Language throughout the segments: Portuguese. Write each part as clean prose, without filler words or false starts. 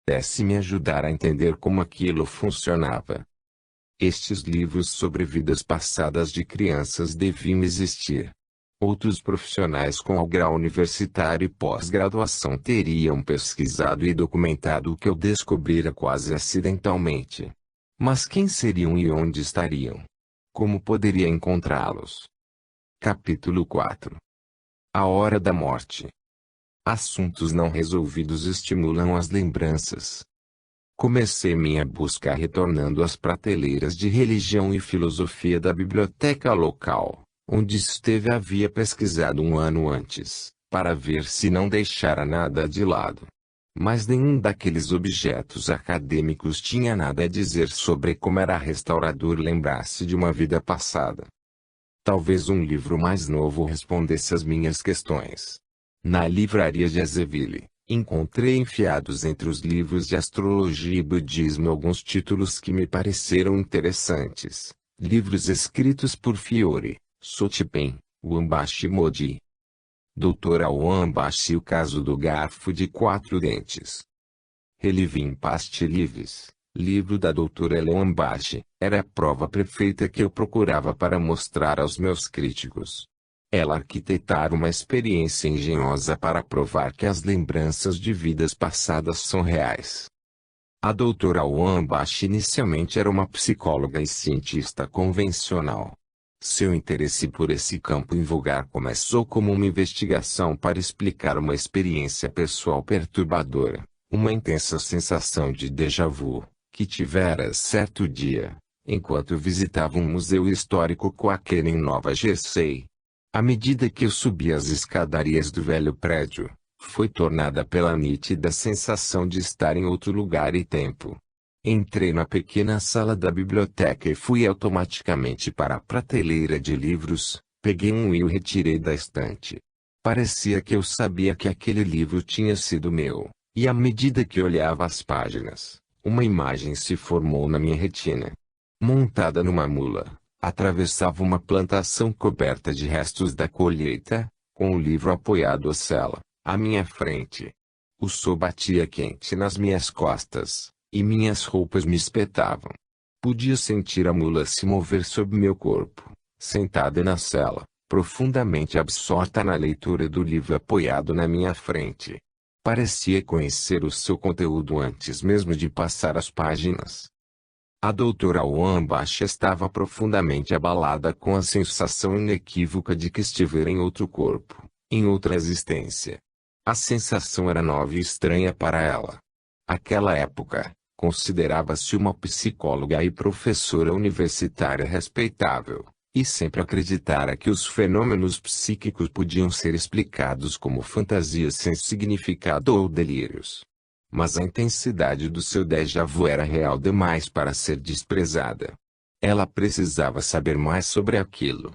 pudesse me ajudar a entender como aquilo funcionava. Estes livros sobre vidas passadas de crianças deviam existir. Outros profissionais com o grau universitário e pós-graduação teriam pesquisado e documentado o que eu descobrira quase acidentalmente. Mas quem seriam e onde estariam? Como poderia encontrá-los? Capítulo 4. A hora da morte. Assuntos não resolvidos estimulam as lembranças. Comecei minha busca retornando às prateleiras de religião e filosofia da biblioteca local, onde Steve havia pesquisado um ano antes, para ver se não deixara nada de lado. Mas nenhum daqueles objetos acadêmicos tinha nada a dizer sobre como era restaurador lembrar-se de uma vida passada. Talvez um livro mais novo respondesse às minhas questões. Na livraria de Azeville, encontrei enfiados entre os livros de astrologia e budismo alguns títulos que me pareceram interessantes. Livros escritos por Fiore, Sotipen, Wambashi Modi. Dr. Wambashi e o caso do garfo de 4 dentes. Relivim Pastilives, livro da doutora Wambashi, era a prova perfeita que eu procurava para mostrar aos meus críticos. Ela arquitetara uma experiência engenhosa para provar que as lembranças de vidas passadas são reais. A doutora Wambashi inicialmente era uma psicóloga e cientista convencional. Seu interesse por esse campo invulgar começou como uma investigação para explicar uma experiência pessoal perturbadora, uma intensa sensação de déjà vu, que tivera certo dia, enquanto visitava um museu histórico qualquer em Nova Jersey. À medida que eu subia as escadarias do velho prédio, foi tornada pela nítida sensação de estar em outro lugar e tempo. Entrei na pequena sala da biblioteca e fui automaticamente para a prateleira de livros, peguei um e o retirei da estante. Parecia que eu sabia que aquele livro tinha sido meu, e à medida que olhava as páginas, uma imagem se formou na minha retina. Montada numa mula, atravessava uma plantação coberta de restos da colheita, com o livro apoiado à sela, à minha frente. O sol batia quente nas minhas costas, e minhas roupas me espetavam. Podia sentir a mula se mover sob meu corpo, sentada na sela, profundamente absorta na leitura do livro apoiado na minha frente. Parecia conhecer o seu conteúdo antes mesmo de passar as páginas. A doutora Wambashi estava profundamente abalada com a sensação inequívoca de que estivera em outro corpo, em outra existência. A sensação era nova e estranha para ela. Aquela época, considerava-se uma psicóloga e professora universitária respeitável, e sempre acreditara que os fenômenos psíquicos podiam ser explicados como fantasias sem significado ou delírios. Mas a intensidade do seu déjà vu era real demais para ser desprezada. Ela precisava saber mais sobre aquilo.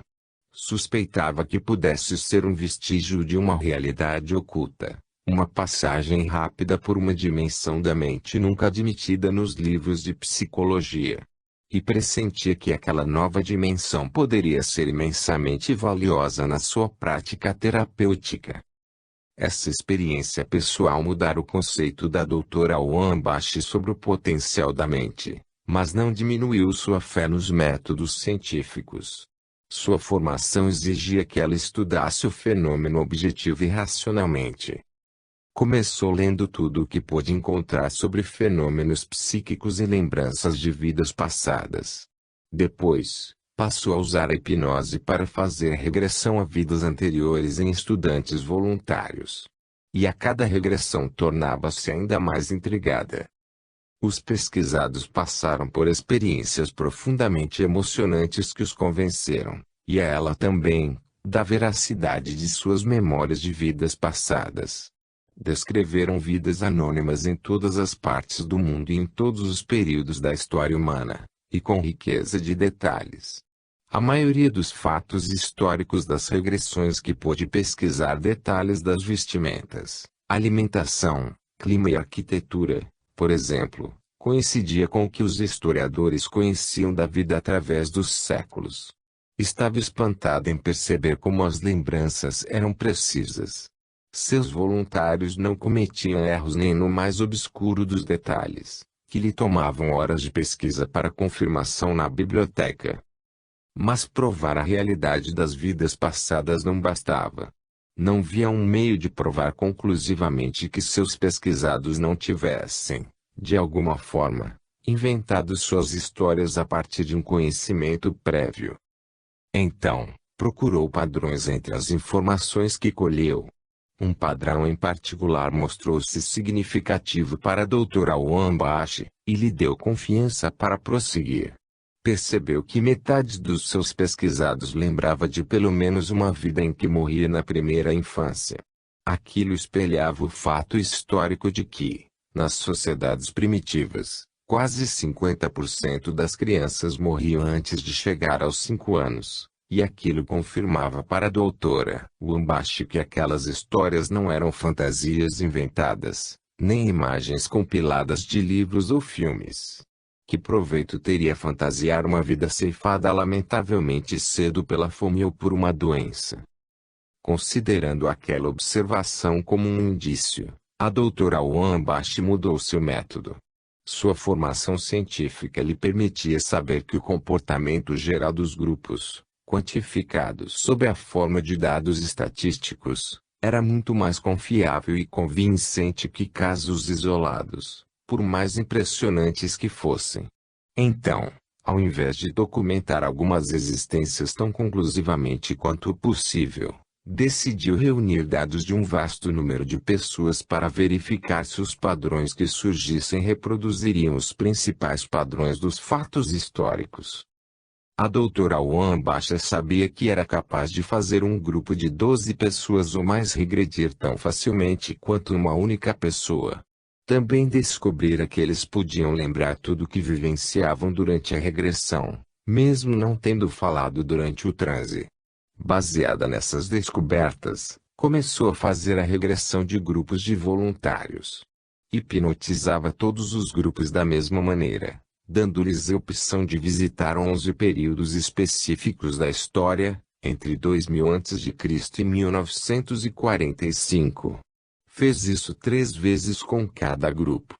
Suspeitava que pudesse ser um vestígio de uma realidade oculta, uma passagem rápida por uma dimensão da mente nunca admitida nos livros de psicologia. E pressentia que aquela nova dimensão poderia ser imensamente valiosa na sua prática terapêutica. Essa experiência pessoal mudara o conceito da doutora Wambashi sobre o potencial da mente, mas não diminuiu sua fé nos métodos científicos. Sua formação exigia que ela estudasse o fenômeno objetivo e racionalmente. Começou lendo tudo o que pôde encontrar sobre fenômenos psíquicos e lembranças de vidas passadas. Depois, passou a usar a hipnose para fazer regressão a vidas anteriores em estudantes voluntários. E a cada regressão tornava-se ainda mais intrigada. Os pesquisados passaram por experiências profundamente emocionantes que os convenceram, e a ela também, da veracidade de suas memórias de vidas passadas. Descreveram vidas anônimas em todas as partes do mundo e em todos os períodos da história humana, e com riqueza de detalhes. A maioria dos fatos históricos das regressões que pôde pesquisar detalhes das vestimentas, alimentação, clima e arquitetura, por exemplo, coincidia com o que os historiadores conheciam da vida através dos séculos. Estava espantada em perceber como as lembranças eram precisas. Seus voluntários não cometiam erros nem no mais obscuro dos detalhes, que lhe tomavam horas de pesquisa para confirmação na biblioteca. Mas provar a realidade das vidas passadas não bastava. Não via um meio de provar conclusivamente que seus pesquisados não tivessem, de alguma forma, inventado suas histórias a partir de um conhecimento prévio. Então, procurou padrões entre as informações que colheu. Um padrão em particular mostrou-se significativo para a doutora Wambashi, e lhe deu confiança para prosseguir. Percebeu que metade dos seus pesquisados lembrava de pelo menos uma vida em que morria na primeira infância. Aquilo espelhava o fato histórico de que, nas sociedades primitivas, quase 50% das crianças morriam antes de chegar aos 5 anos, e aquilo confirmava para a doutora Wambashi que aquelas histórias não eram fantasias inventadas, nem imagens compiladas de livros ou filmes. Que proveito teria fantasiar uma vida ceifada lamentavelmente cedo pela fome ou por uma doença? Considerando aquela observação como um indício, a doutora Wambashi mudou seu método. Sua formação científica lhe permitia saber que o comportamento geral dos grupos, quantificados sob a forma de dados estatísticos, era muito mais confiável e convincente que casos isolados, por mais impressionantes que fossem. Então, ao invés de documentar algumas existências tão conclusivamente quanto possível, decidiu reunir dados de um vasto número de pessoas para verificar se os padrões que surgissem reproduziriam os principais padrões dos fatos históricos. A doutora Wambashi sabia que era capaz de fazer um grupo de 12 pessoas ou mais regredir tão facilmente quanto uma única pessoa. Também descobrira que eles podiam lembrar tudo o que vivenciavam durante a regressão, mesmo não tendo falado durante o transe. Baseada nessas descobertas, começou a fazer a regressão de grupos de voluntários. Hipnotizava todos os grupos da mesma maneira, dando-lhes a opção de visitar 11 períodos específicos da história, entre 2000 a.C. e 1945. Fez isso 3 vezes com cada grupo.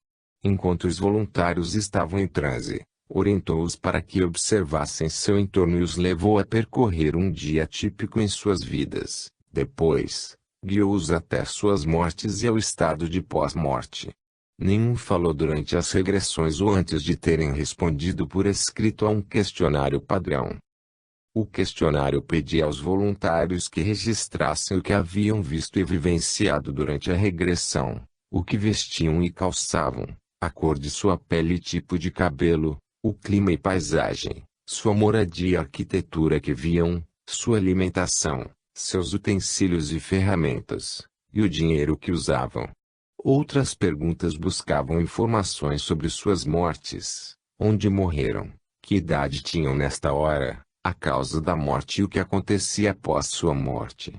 Enquanto os voluntários estavam em transe, orientou-os para que observassem seu entorno e os levou a percorrer um dia típico em suas vidas. Depois, guiou-os até suas mortes e ao estado de pós-morte. Nenhum falou durante as regressões ou antes de terem respondido por escrito a um questionário padrão. O questionário pedia aos voluntários que registrassem o que haviam visto e vivenciado durante a regressão, o que vestiam e calçavam, a cor de sua pele e tipo de cabelo, o clima e paisagem, sua moradia e arquitetura que viam, sua alimentação, seus utensílios e ferramentas, e o dinheiro que usavam. Outras perguntas buscavam informações sobre suas mortes, onde morreram, que idade tinham nesta hora, a causa da morte e o que acontecia após sua morte.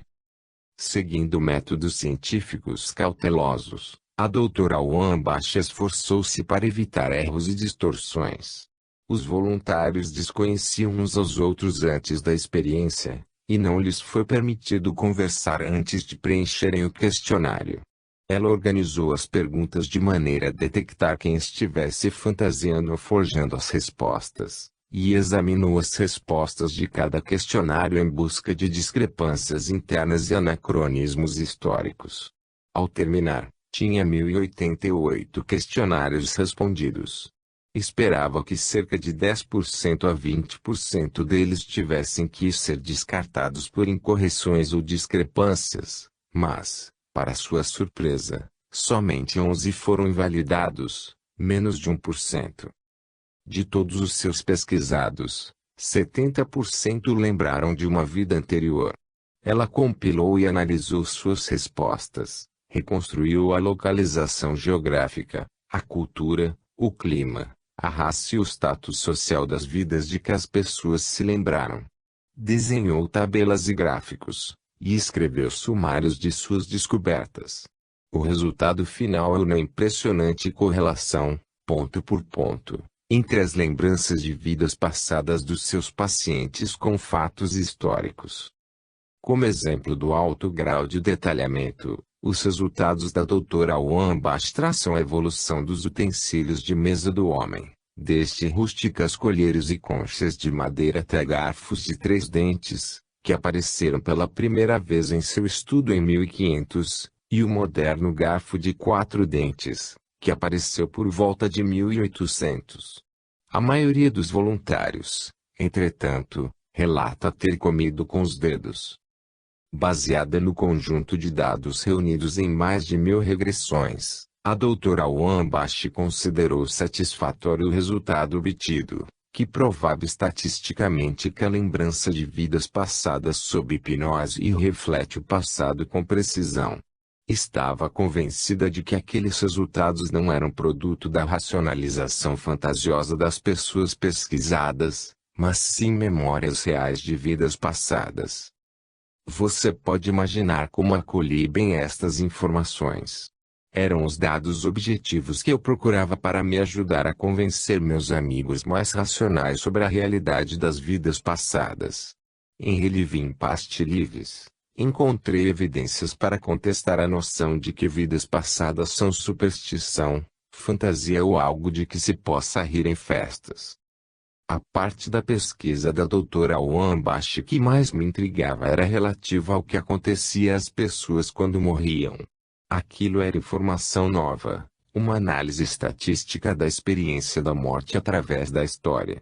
Seguindo métodos científicos cautelosos, a doutora Wambashi esforçou-se para evitar erros e distorções. Os voluntários desconheciam uns aos outros antes da experiência, e não lhes foi permitido conversar antes de preencherem o questionário. Ela organizou as perguntas de maneira a detectar quem estivesse fantasiando ou forjando as respostas, e examinou as respostas de cada questionário em busca de discrepâncias internas e anacronismos históricos. Ao terminar, tinha 1088 questionários respondidos. Esperava que cerca de 10% a 20% deles tivessem que ser descartados por incorreções ou discrepâncias, mas, para sua surpresa, somente 11 foram invalidados, menos de 1%. De todos os seus pesquisados, 70% lembraram de uma vida anterior. Ela compilou e analisou suas respostas, reconstruiu a localização geográfica, a cultura, o clima, a raça e o status social das vidas de que as pessoas se lembraram. Desenhou tabelas e gráficos, e escreveu sumários de suas descobertas. O resultado final é uma impressionante correlação, ponto por ponto, entre as lembranças de vidas passadas dos seus pacientes com fatos históricos. Como exemplo do alto grau de detalhamento, Os resultados da doutora Wambach traçam a evolução dos utensílios de mesa do homem, desde rústicas colheres e conchas de madeira até garfos de 3 dentes, que apareceram pela primeira vez em seu estudo em 1500, e o moderno garfo de 4 dentes, que apareceu por volta de 1800. A maioria dos voluntários, entretanto, relata ter comido com os dedos. Baseada no conjunto de dados reunidos em mais de 1000 regressões, a doutora Wambach considerou satisfatório o resultado obtido, que provava estatisticamente que a lembrança de vidas passadas sob hipnose reflete o passado com precisão. Estava convencida de que aqueles resultados não eram produto da racionalização fantasiosa das pessoas pesquisadas, mas sim memórias reais de vidas passadas. Você pode imaginar como acolhi bem estas informações. Eram os dados objetivos que eu procurava para me ajudar a convencer meus amigos mais racionais sobre a realidade das vidas passadas. Em Reliving Past Lives, encontrei evidências para contestar a noção de que vidas passadas são superstição, fantasia ou algo de que se possa rir em festas. A parte da pesquisa da doutora Wambach que mais me intrigava era relativa ao que acontecia às pessoas quando morriam. Aquilo era informação nova, uma análise estatística da experiência da morte através da história.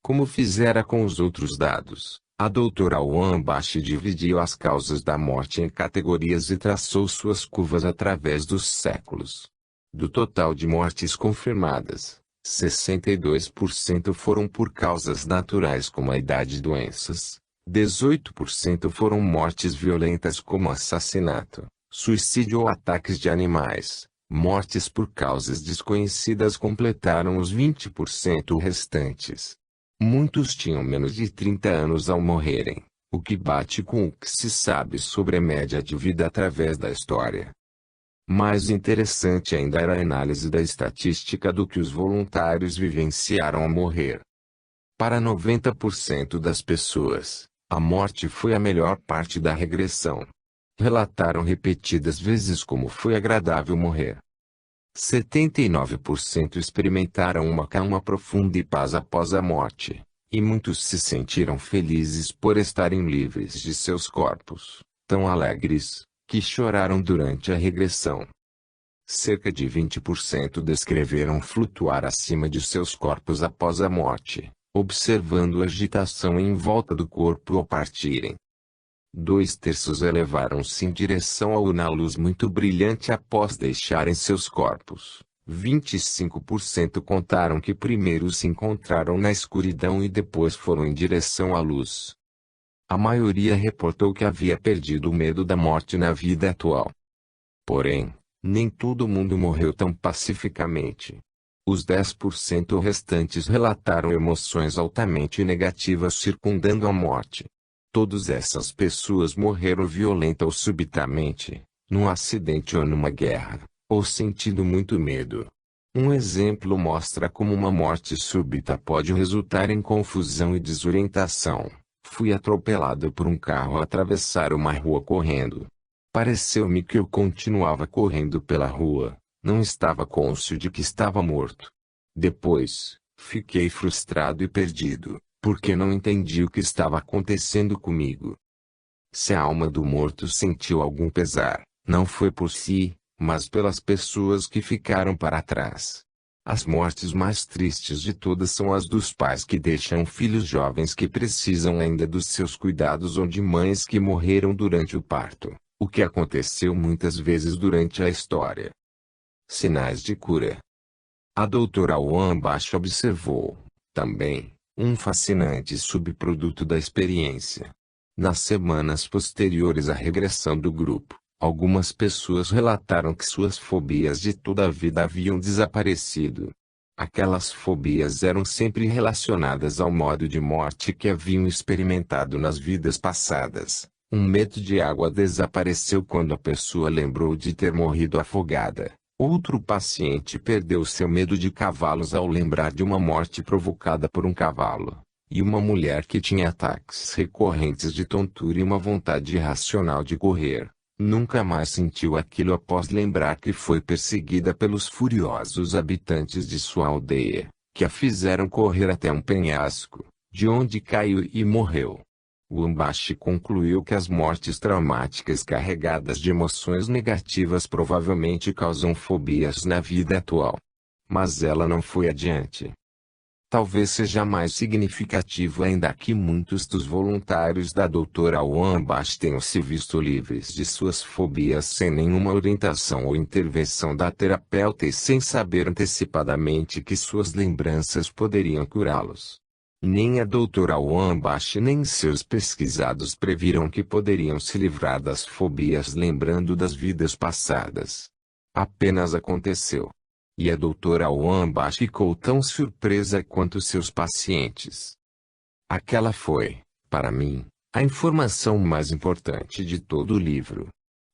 Como fizera com os outros dados, a doutora Wambach dividiu as causas da morte em categorias e traçou suas curvas através dos séculos. Do total de mortes confirmadas, 62% foram por causas naturais como a idade e doenças, 18% foram mortes violentas como assassinato, suicídio ou ataques de animais, mortes por causas desconhecidas completaram os 20% restantes. Muitos tinham menos de 30 anos ao morrerem, o que bate com o que se sabe sobre a média de vida através da história. Mais interessante ainda era a análise da estatística do que os voluntários vivenciaram ao morrer. Para 90% das pessoas, a morte foi a melhor parte da regressão. Relataram repetidas vezes como foi agradável morrer. 79% experimentaram uma calma profunda e paz após a morte, e muitos se sentiram felizes por estarem livres de seus corpos, tão alegres, que choraram durante a regressão. Cerca de 20% descreveram flutuar acima de seus corpos após a morte, observando agitação em volta do corpo ao partirem. 2/3 elevaram-se em direção a uma luz muito brilhante após deixarem seus corpos. 25% contaram que primeiro se encontraram na escuridão e depois foram em direção à luz. A maioria reportou que havia perdido o medo da morte na vida atual. Porém, nem todo mundo morreu tão pacificamente. Os 10% restantes relataram emoções altamente negativas circundando a morte. Todas essas pessoas morreram violenta ou subitamente, num acidente ou numa guerra, ou sentindo muito medo. Um exemplo mostra como uma morte súbita pode resultar em confusão e desorientação. Fui atropelado por um carro ao atravessar uma rua correndo. Pareceu-me que eu continuava correndo pela rua, não estava cônscio de que estava morto. Depois, fiquei frustrado e perdido, porque não entendi o que estava acontecendo comigo. Se a alma do morto sentiu algum pesar, não foi por si, mas pelas pessoas que ficaram para trás. As mortes mais tristes de todas são as dos pais que deixam filhos jovens que precisam ainda dos seus cuidados ou de mães que morreram durante o parto, o que aconteceu muitas vezes durante a história. Sinais de cura. A doutora Wambach observou, também, um fascinante subproduto da experiência. Nas semanas posteriores à regressão do grupo, algumas pessoas relataram que suas fobias de toda a vida haviam desaparecido. Aquelas fobias eram sempre relacionadas ao modo de morte que haviam experimentado nas vidas passadas. Um medo de água desapareceu quando a pessoa lembrou de ter morrido afogada. Outro paciente perdeu seu medo de cavalos ao lembrar de uma morte provocada por um cavalo. E uma mulher que tinha ataques recorrentes de tontura e uma vontade irracional de correr, Nunca mais sentiu aquilo após lembrar que foi perseguida pelos furiosos habitantes de sua aldeia, que a fizeram correr até um penhasco, de onde caiu e morreu. Wambashi concluiu que as mortes traumáticas carregadas de emoções negativas provavelmente causam fobias na vida atual. Mas ela não foi adiante. Talvez seja mais significativo ainda que muitos dos voluntários da doutora Wambashi tenham se visto livres de suas fobias sem nenhuma orientação ou intervenção da terapeuta e sem saber antecipadamente que suas lembranças poderiam curá-los. Nem a doutora Wambashi nem seus pesquisados previram que poderiam se livrar das fobias lembrando das vidas passadas. Apenas aconteceu. E a doutora Wambashi ficou tão surpresa quanto seus pacientes. Aquela foi, para mim, a informação mais importante de todo o livro.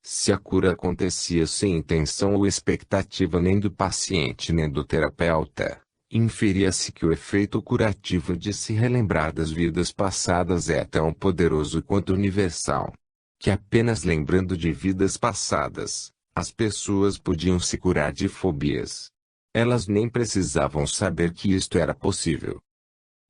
Se a cura acontecia sem intenção ou expectativa nem do paciente nem do terapeuta, inferia-se que o efeito curativo de se relembrar das vidas passadas é tão poderoso quanto universal. Que apenas lembrando de vidas passadas, as pessoas podiam se curar de fobias. Elas nem precisavam saber que isto era possível.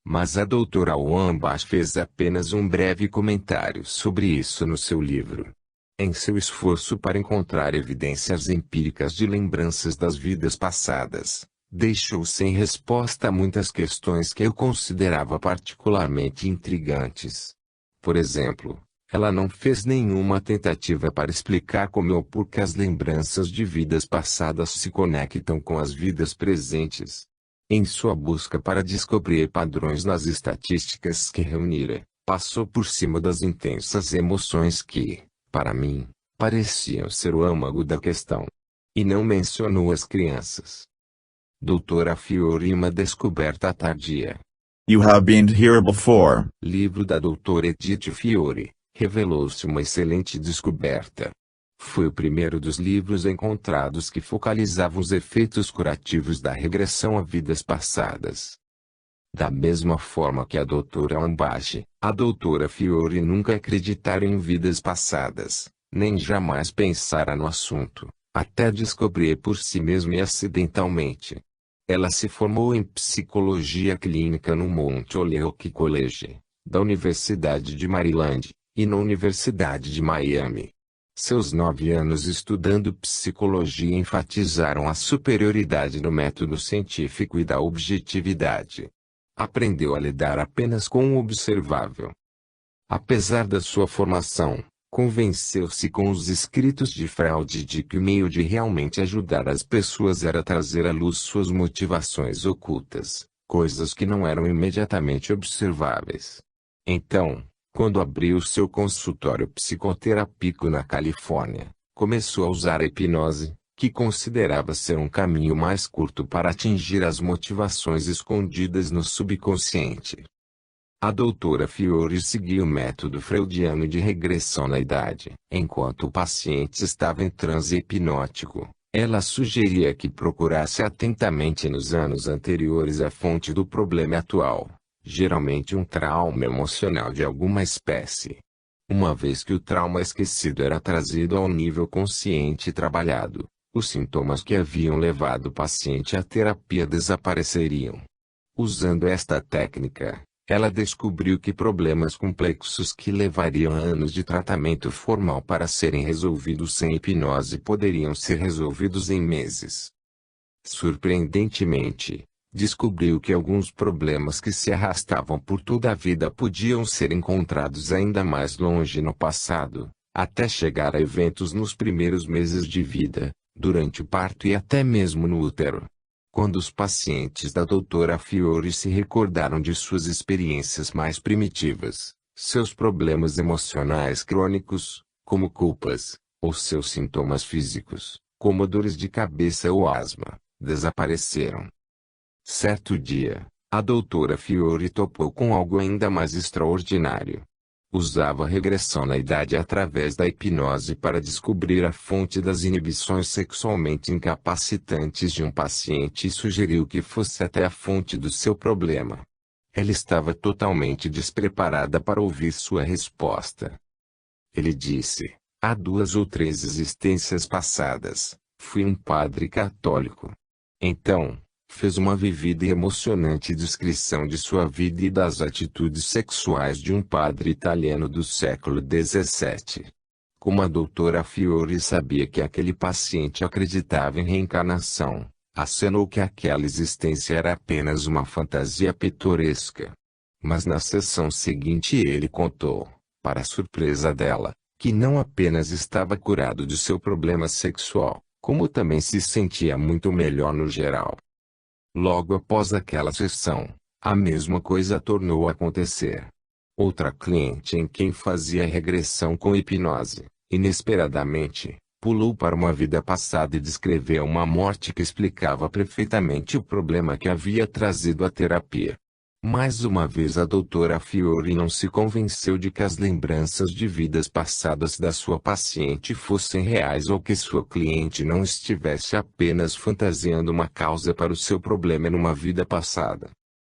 Mas a doutora Wambashi fez apenas um breve comentário sobre isso no seu livro. Em seu esforço para encontrar evidências empíricas de lembranças das vidas passadas, deixou sem resposta muitas questões que eu considerava particularmente intrigantes. Por exemplo, ela não fez nenhuma tentativa para explicar como ou por que as lembranças de vidas passadas se conectam com as vidas presentes. Em sua busca para descobrir padrões nas estatísticas que reunira, passou por cima das intensas emoções que, para mim, pareciam ser o âmago da questão. E não mencionou as crianças. Doutora Fiore, uma descoberta tardia. You have been here before. Livro da doutora Edith Fiore. Revelou-se uma excelente descoberta. Foi o primeiro dos livros encontrados que focalizavam os efeitos curativos da regressão a vidas passadas. Da mesma forma que a doutora Wambashi, a doutora Fiore nunca acreditara em vidas passadas, nem jamais pensara no assunto, até descobrir por si mesma e acidentalmente. Ela se formou em psicologia clínica no Mount Holyoke College, da Universidade de Maryland, e na Universidade de Miami. Seus 9 anos estudando psicologia enfatizaram a superioridade do método científico e da objetividade. Aprendeu a lidar apenas com o observável. Apesar da sua formação, convenceu-se com os escritos de Freud de que o meio de realmente ajudar as pessoas era trazer à luz suas motivações ocultas, coisas que não eram imediatamente observáveis. Então, quando abriu seu consultório psicoterápico na Califórnia, começou a usar a hipnose, que considerava ser um caminho mais curto para atingir as motivações escondidas no subconsciente. A doutora Fiore seguia o método freudiano de regressão na idade. Enquanto o paciente estava em transe hipnótico, ela sugeria que procurasse atentamente nos anos anteriores a fonte do problema atual. Geralmente um trauma emocional de alguma espécie. Uma vez que o trauma esquecido era trazido ao nível consciente e trabalhado, os sintomas que haviam levado o paciente à terapia desapareceriam. Usando esta técnica, ela descobriu que problemas complexos que levariam anos de tratamento formal para serem resolvidos sem hipnose poderiam ser resolvidos em meses. Surpreendentemente, descobriu que alguns problemas que se arrastavam por toda a vida podiam ser encontrados ainda mais longe no passado, até chegar a eventos nos primeiros meses de vida, durante o parto e até mesmo no útero. Quando os pacientes da doutora Fiore se recordaram de suas experiências mais primitivas, seus problemas emocionais crônicos, como culpas, ou seus sintomas físicos, como dores de cabeça ou asma, desapareceram. Certo dia, a doutora Fiore topou com algo ainda mais extraordinário. Usava a regressão na idade através da hipnose para descobrir a fonte das inibições sexualmente incapacitantes de um paciente e sugeriu que fosse até a fonte do seu problema. Ela estava totalmente despreparada para ouvir sua resposta. Ele disse: Há 2 ou 3 existências passadas, fui um padre católico. Então, fez uma vívida e emocionante descrição de sua vida e das atitudes sexuais de um padre italiano do século XVII. Como a doutora Fiore sabia que aquele paciente acreditava em reencarnação, acenou que aquela existência era apenas uma fantasia pitoresca. Mas na sessão seguinte ele contou, para a surpresa dela, que não apenas estava curado de seu problema sexual, como também se sentia muito melhor no geral. Logo após aquela sessão, a mesma coisa tornou a acontecer. Outra cliente em quem fazia regressão com hipnose, inesperadamente, pulou para uma vida passada e descreveu uma morte que explicava perfeitamente o problema que havia trazido a terapia. Mais uma vez a doutora Fiore não se convenceu de que as lembranças de vidas passadas da sua paciente fossem reais ou que sua cliente não estivesse apenas fantasiando uma causa para o seu problema numa vida passada.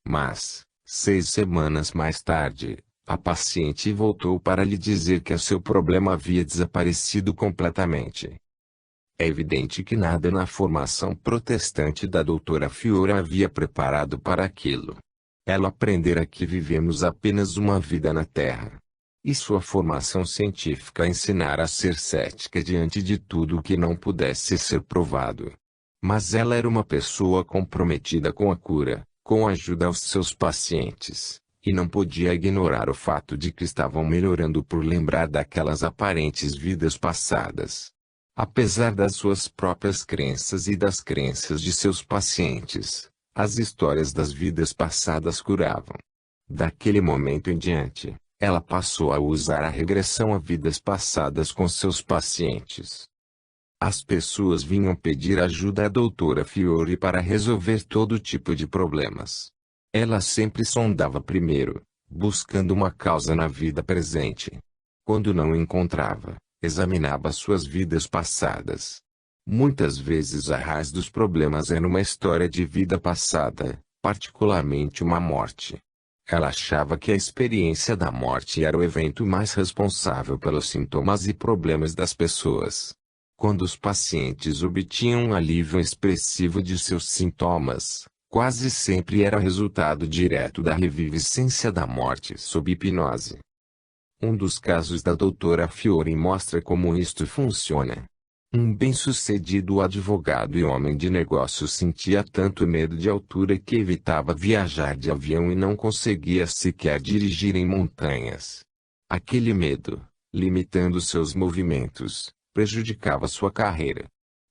Mas, 6 semanas mais tarde, a paciente voltou para lhe dizer que o seu problema havia desaparecido completamente. É evidente que nada na formação protestante da doutora Fiore havia preparado para aquilo. Ela aprendera que vivemos apenas uma vida na Terra. E sua formação científica a ensinara a ser cética diante de tudo o que não pudesse ser provado. Mas ela era uma pessoa comprometida com a cura, com a ajuda aos seus pacientes, e não podia ignorar o fato de que estavam melhorando por lembrar daquelas aparentes vidas passadas. Apesar das suas próprias crenças e das crenças de seus pacientes, as histórias das vidas passadas curavam. Daquele momento em diante, ela passou a usar a regressão a vidas passadas com seus pacientes. As pessoas vinham pedir ajuda à doutora Fiore para resolver todo tipo de problemas. Ela sempre sondava primeiro, buscando uma causa na vida presente. Quando não encontrava, examinava suas vidas passadas. Muitas vezes a raiz dos problemas era uma história de vida passada, particularmente uma morte. Ela achava que a experiência da morte era o evento mais responsável pelos sintomas e problemas das pessoas. Quando os pacientes obtinham um alívio expressivo de seus sintomas, quase sempre era resultado direto da reviviscência da morte sob hipnose. Um dos casos da doutora Fiore mostra como isto funciona. Um bem-sucedido advogado e homem de negócios sentia tanto medo de altura que evitava viajar de avião e não conseguia sequer dirigir em montanhas. Aquele medo, limitando seus movimentos, prejudicava sua carreira.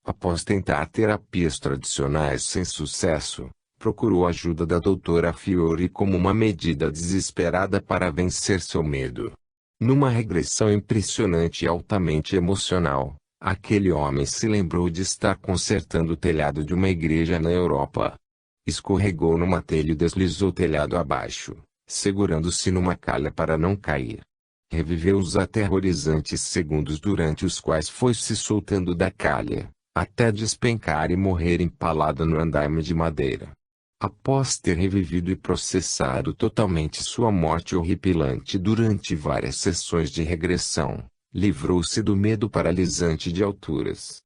Após tentar terapias tradicionais sem sucesso, procurou a ajuda da doutora Fiore como uma medida desesperada para vencer seu medo. Numa regressão impressionante e altamente emocional, aquele homem se lembrou de estar consertando o telhado de uma igreja na Europa. Escorregou numa telha e deslizou o telhado abaixo, segurando-se numa calha para não cair. Reviveu os aterrorizantes segundos durante os quais foi se soltando da calha, até despencar e morrer empalado no andaime de madeira. Após ter revivido e processado totalmente sua morte horripilante durante várias sessões de regressão, livrou-se do medo paralisante de alturas.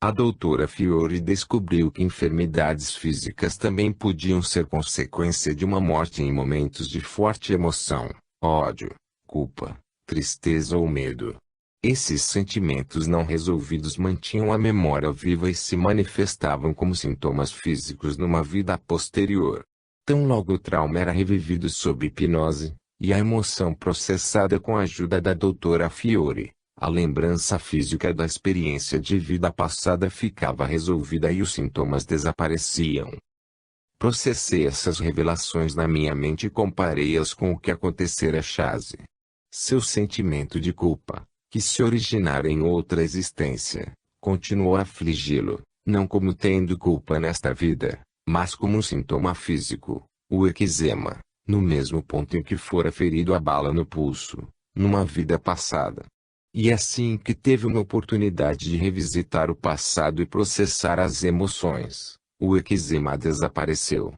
A doutora Fiore descobriu que enfermidades físicas também podiam ser consequência de uma morte em momentos de forte emoção, ódio, culpa, tristeza ou medo. Esses sentimentos não resolvidos mantinham a memória viva e se manifestavam como sintomas físicos numa vida posterior. Tão logo o trauma era revivido sob hipnose, e a emoção processada com a ajuda da doutora Fiore, a lembrança física da experiência de vida passada ficava resolvida e os sintomas desapareciam. Processei essas revelações na minha mente e comparei-as com o que acontecera a Chase. Seu sentimento de culpa, que se originara em outra existência, continuou a afligi-lo, não como tendo culpa nesta vida, mas como um sintoma físico, o eczema, no mesmo ponto em que fora ferido a bala no pulso, numa vida passada. E assim que teve uma oportunidade de revisitar o passado e processar as emoções, o eczema desapareceu.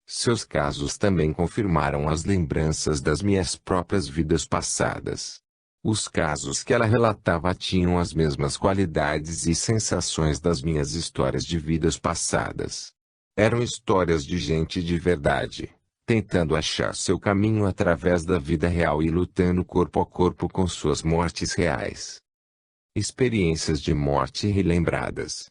Seus casos também confirmaram as lembranças das minhas próprias vidas passadas. Os casos que ela relatava tinham as mesmas qualidades e sensações das minhas histórias de vidas passadas. Eram histórias de gente de verdade, tentando achar seu caminho através da vida real e lutando corpo a corpo com suas mortes reais. Experiências de morte relembradas.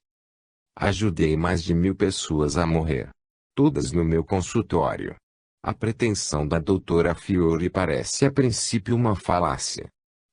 Ajudei mais de 1000 pessoas a morrer. Todas no meu consultório. A pretensão da doutora Fiore parece a princípio uma falácia.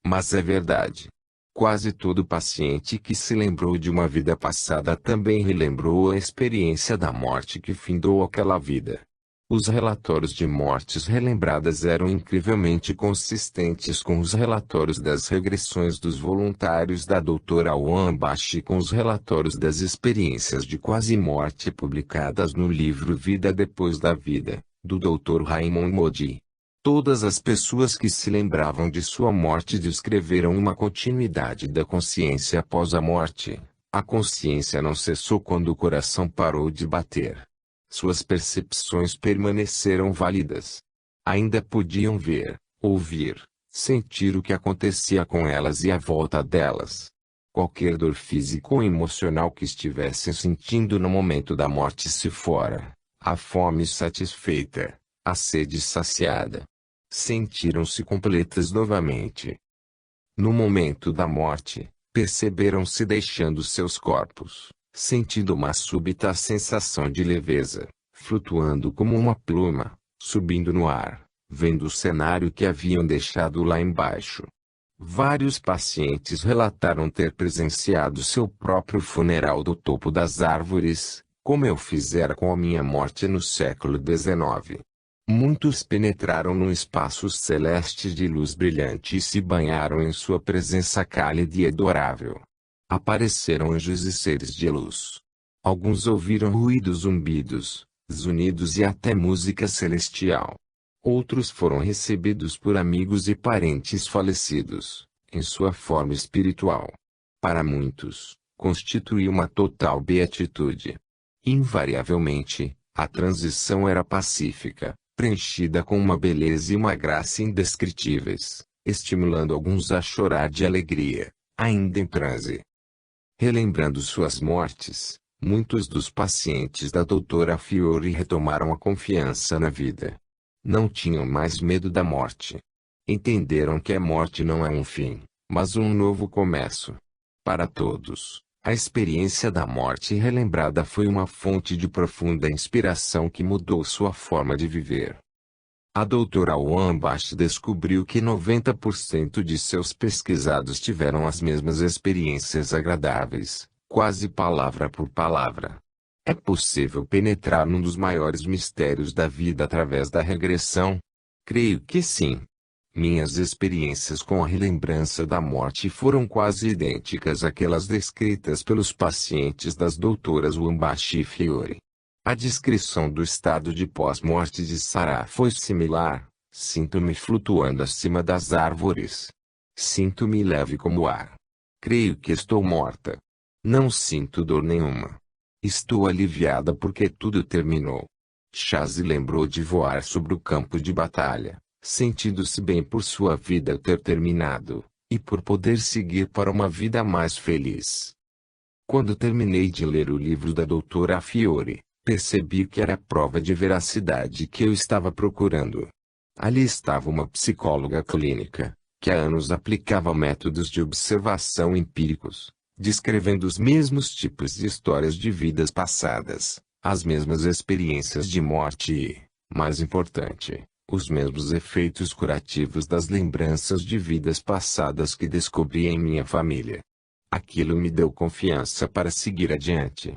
Mas é verdade. Quase todo paciente que se lembrou de uma vida passada também relembrou a experiência da morte que findou aquela vida. Os relatórios de mortes relembradas eram incrivelmente consistentes com os relatórios das regressões dos voluntários da doutora Wambashi e com os relatórios das experiências de quase morte publicadas no livro Vida Depois da Vida, do Dr. Raymond Moody. Todas as pessoas que se lembravam de sua morte descreveram uma continuidade da consciência após a morte. A consciência não cessou quando o coração parou de bater. Suas percepções permaneceram válidas. Ainda podiam ver, ouvir, sentir o que acontecia com elas e à volta delas. Qualquer dor física ou emocional que estivessem sentindo no momento da morte se fora. A fome satisfeita, a sede saciada. Sentiram-se completas novamente. No momento da morte, perceberam-se deixando seus corpos, sentindo uma súbita sensação de leveza, flutuando como uma pluma, subindo no ar, vendo o cenário que haviam deixado lá embaixo. Vários pacientes relataram ter presenciado seu próprio funeral do topo das árvores, como eu fizera com a minha morte no século XIX. Muitos penetraram num espaço celeste de luz brilhante e se banharam em sua presença cálida e adorável. Apareceram anjos e seres de luz. Alguns ouviram ruídos, zumbidos, zunidos e até música celestial. Outros foram recebidos por amigos e parentes falecidos, em sua forma espiritual. Para muitos, constituía uma total beatitude. Invariavelmente, a transição era pacífica, preenchida com uma beleza e uma graça indescritíveis, estimulando alguns a chorar de alegria, ainda em transe. Relembrando suas mortes, muitos dos pacientes da doutora Fiore retomaram a confiança na vida. Não tinham mais medo da morte. Entenderam que a morte não é um fim, mas um novo começo. Para todos, a experiência da morte relembrada foi uma fonte de profunda inspiração que mudou sua forma de viver. A doutora Wambashi descobriu que 90% de seus pesquisados tiveram as mesmas experiências agradáveis, quase palavra por palavra. É possível penetrar num dos maiores mistérios da vida através da regressão? Creio que sim. Minhas experiências com a relembrança da morte foram quase idênticas àquelas descritas pelos pacientes das doutoras Wambashi e Fiore. A descrição do estado de pós-morte de Sarah foi similar. Sinto-me flutuando acima das árvores. Sinto-me leve como ar. Creio que estou morta. Não sinto dor nenhuma. Estou aliviada porque tudo terminou. Shazi lembrou de voar sobre o campo de batalha, sentindo-se bem por sua vida ter terminado, e por poder seguir para uma vida mais feliz. Quando terminei de ler o livro da doutora Fiore, percebi que era a prova de veracidade que eu estava procurando. Ali estava uma psicóloga clínica, que há anos aplicava métodos de observação empíricos, descrevendo os mesmos tipos de histórias de vidas passadas, as mesmas experiências de morte e, mais importante, os mesmos efeitos curativos das lembranças de vidas passadas que descobri em minha família. Aquilo me deu confiança para seguir adiante.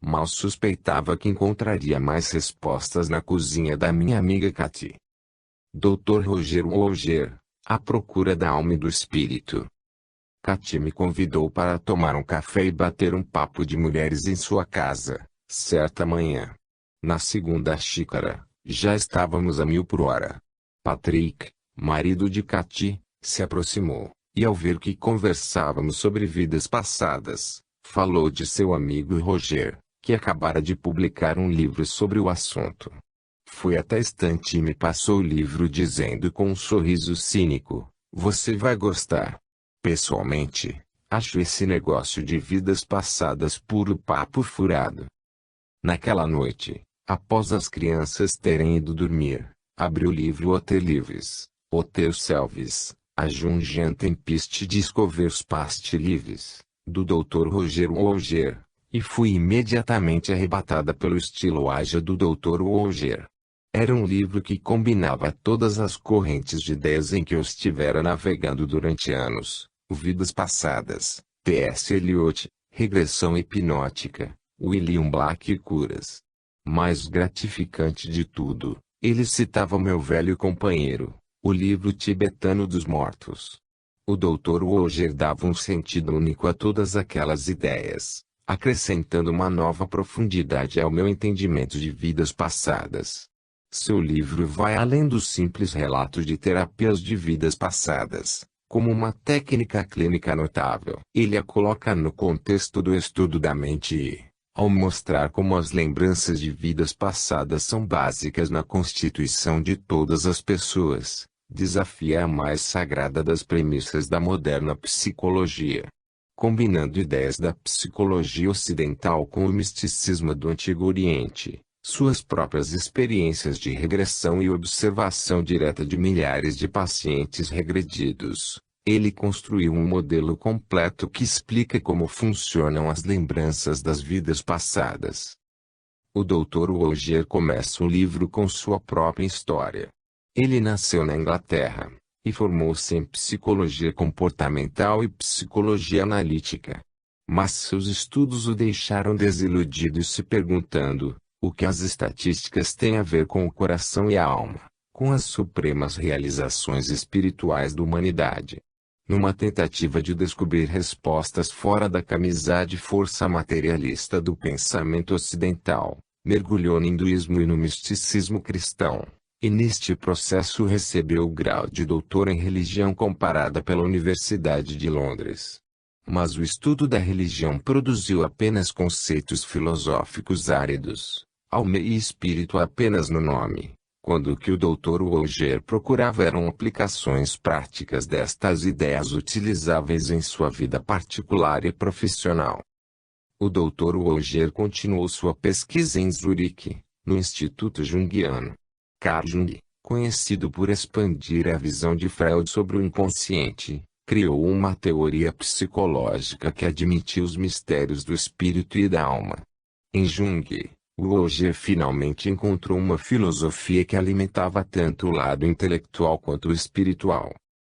Mal suspeitava que encontraria mais respostas na cozinha da minha amiga Katy. Dr. Roger Wolger, à procura da alma e do espírito. Katy me convidou para tomar um café e bater um papo de mulheres em sua casa, certa manhã. Na segunda xícara, já estávamos a 1000 por hora. Patrick, marido de Katy, se aproximou, e ao ver que conversávamos sobre vidas passadas, falou de seu amigo Roger, que acabara de publicar um livro sobre o assunto. Foi até a estante e me passou o livro dizendo com um sorriso cínico: Você vai gostar. Pessoalmente, acho esse negócio de vidas passadas puro papo furado. Naquela noite, após as crianças terem ido dormir, abri o livro Hotel Livres, Hotel Selves, a Jungen Tempest Discovers Past Lives, do Dr. Roger Wolger, e fui imediatamente arrebatada pelo estilo ágil do Dr. Wolger. Era um livro que combinava todas as correntes de ideias em que eu estivera navegando durante anos: vidas passadas, T.S. Eliot, regressão hipnótica, William Black e curas. Mais gratificante de tudo, ele citava meu velho companheiro, o livro tibetano dos mortos. O Dr. Wolger dava um sentido único a todas aquelas ideias, acrescentando uma nova profundidade ao meu entendimento de vidas passadas. Seu livro vai além do simples relato de terapias de vidas passadas, como uma técnica clínica notável. Ele a coloca no contexto do estudo da mente e, ao mostrar como as lembranças de vidas passadas são básicas na constituição de todas as pessoas, desafia a mais sagrada das premissas da moderna psicologia. Combinando ideias da psicologia ocidental com o misticismo do Antigo Oriente, suas próprias experiências de regressão e observação direta de milhares de pacientes regredidos, ele construiu um modelo completo que explica como funcionam as lembranças das vidas passadas. O Dr. Wolger começa o livro com sua própria história. Ele nasceu na Inglaterra, e formou-se em psicologia comportamental e psicologia analítica. Mas seus estudos o deixaram desiludido e se perguntando: o que as estatísticas têm a ver com o coração e a alma, com as supremas realizações espirituais da humanidade? Numa tentativa de descobrir respostas fora da camisada e força materialista do pensamento ocidental, mergulhou no hinduísmo e no misticismo cristão, e neste processo recebeu o grau de doutor em religião comparada pela Universidade de Londres. Mas o estudo da religião produziu apenas conceitos filosóficos áridos, alma e espírito apenas no nome, quando o que o Dr. Wolger procurava eram aplicações práticas destas ideias utilizáveis em sua vida particular e profissional. O Dr. Wolger continuou sua pesquisa em Zurique, no Instituto Jungiano. Carl Jung, conhecido por expandir a visão de Freud sobre o inconsciente, criou uma teoria psicológica que admitia os mistérios do espírito e da alma. Em Jung, Wolger finalmente encontrou uma filosofia que alimentava tanto o lado intelectual quanto o espiritual.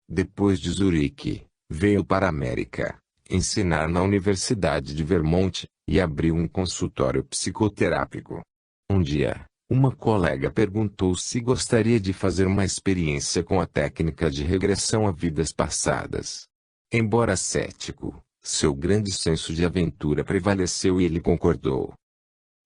Depois de Zurique, veio para a América, ensinar na Universidade de Vermont, e abriu um consultório psicoterápico. Um dia, uma colega perguntou se gostaria de fazer uma experiência com a técnica de regressão a vidas passadas. Embora cético, seu grande senso de aventura prevaleceu e ele concordou.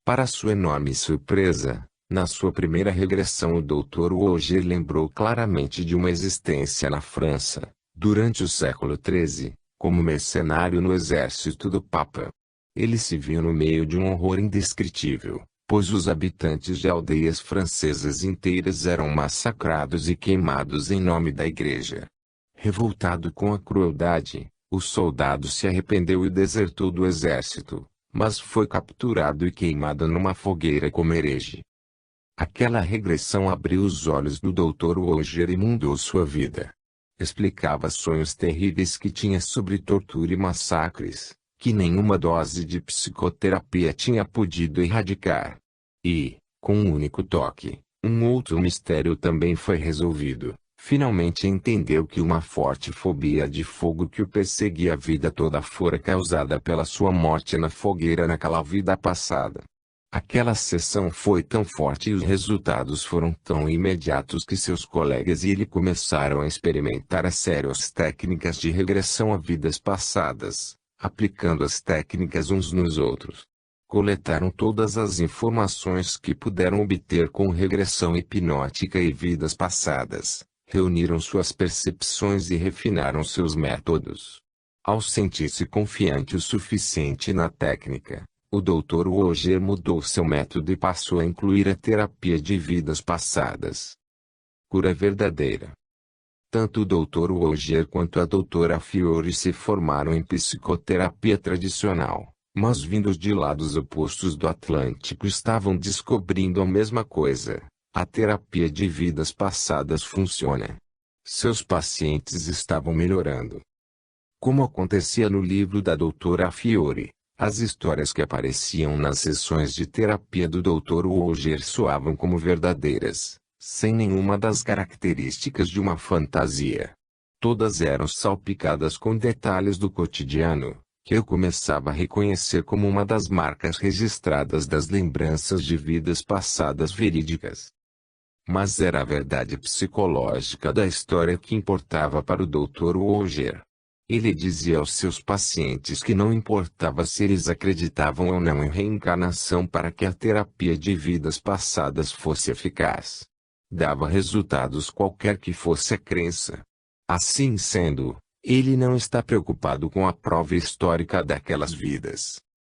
Para sua enorme surpresa, na sua primeira regressão o Dr. Wolger lembrou claramente de uma existência na França, durante o século XIII, como mercenário no exército do Papa. Ele se viu no meio de um horror indescritível, pois os habitantes de aldeias francesas inteiras eram massacrados e queimados em nome da Igreja. Revoltado com a crueldade, o soldado se arrependeu e desertou do exército, mas foi capturado e queimado numa fogueira como herege. Aquela regressão abriu os olhos do Dr. Wolger e mudou sua vida. Explicava sonhos terríveis que tinha sobre tortura e massacres, que nenhuma dose de psicoterapia tinha podido erradicar. E, com um único toque, um outro mistério também foi resolvido. Finalmente entendeu que uma forte fobia de fogo que o perseguia a vida toda fora causada pela sua morte na fogueira naquela vida passada. Aquela sessão foi tão forte e os resultados foram tão imediatos que seus colegas e ele começaram a experimentar a sério as técnicas de regressão a vidas passadas, aplicando as técnicas uns nos outros. Coletaram todas as informações que puderam obter com regressão hipnótica e vidas passadas. Reuniram suas percepções e refinaram seus métodos. Ao sentir-se confiante o suficiente na técnica, o Dr. Wolger mudou seu método e passou a incluir a terapia de vidas passadas. Cura verdadeira. Tanto o Dr. Woger quanto a doutora Fiore se formaram em psicoterapia tradicional, mas vindos de lados opostos do Atlântico estavam descobrindo a mesma coisa: a terapia de vidas passadas funciona. Seus pacientes estavam melhorando. Como acontecia no livro da doutora Fiore, as histórias que apareciam nas sessões de terapia do Dr. Woger soavam como verdadeiras, sem nenhuma das características de uma fantasia. Todas eram salpicadas com detalhes do cotidiano, que eu começava a reconhecer como uma das marcas registradas das lembranças de vidas passadas verídicas. Mas era a verdade psicológica da história que importava para o Dr. Woger. Ele dizia aos seus pacientes que não importava se eles acreditavam ou não em reencarnação para que a terapia de vidas passadas fosse eficaz. Dava resultados qualquer que fosse a crença. Assim sendo, ele não está preocupado com a prova histórica daquelas vidas.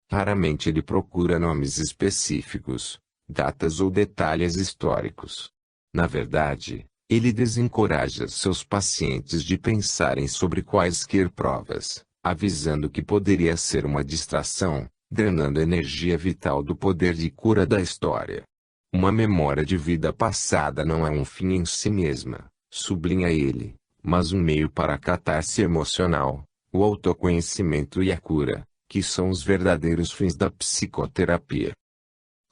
Raramente ele procura nomes específicos, datas ou detalhes históricos. Na verdade, ele desencoraja seus pacientes de pensarem sobre quaisquer provas, avisando que poderia ser uma distração, drenando a energia vital do poder de cura da história. Uma memória de vida passada não é um fim em si mesma, sublinha ele, mas um meio para a catarse emocional, o autoconhecimento e a cura, que são os verdadeiros fins da psicoterapia.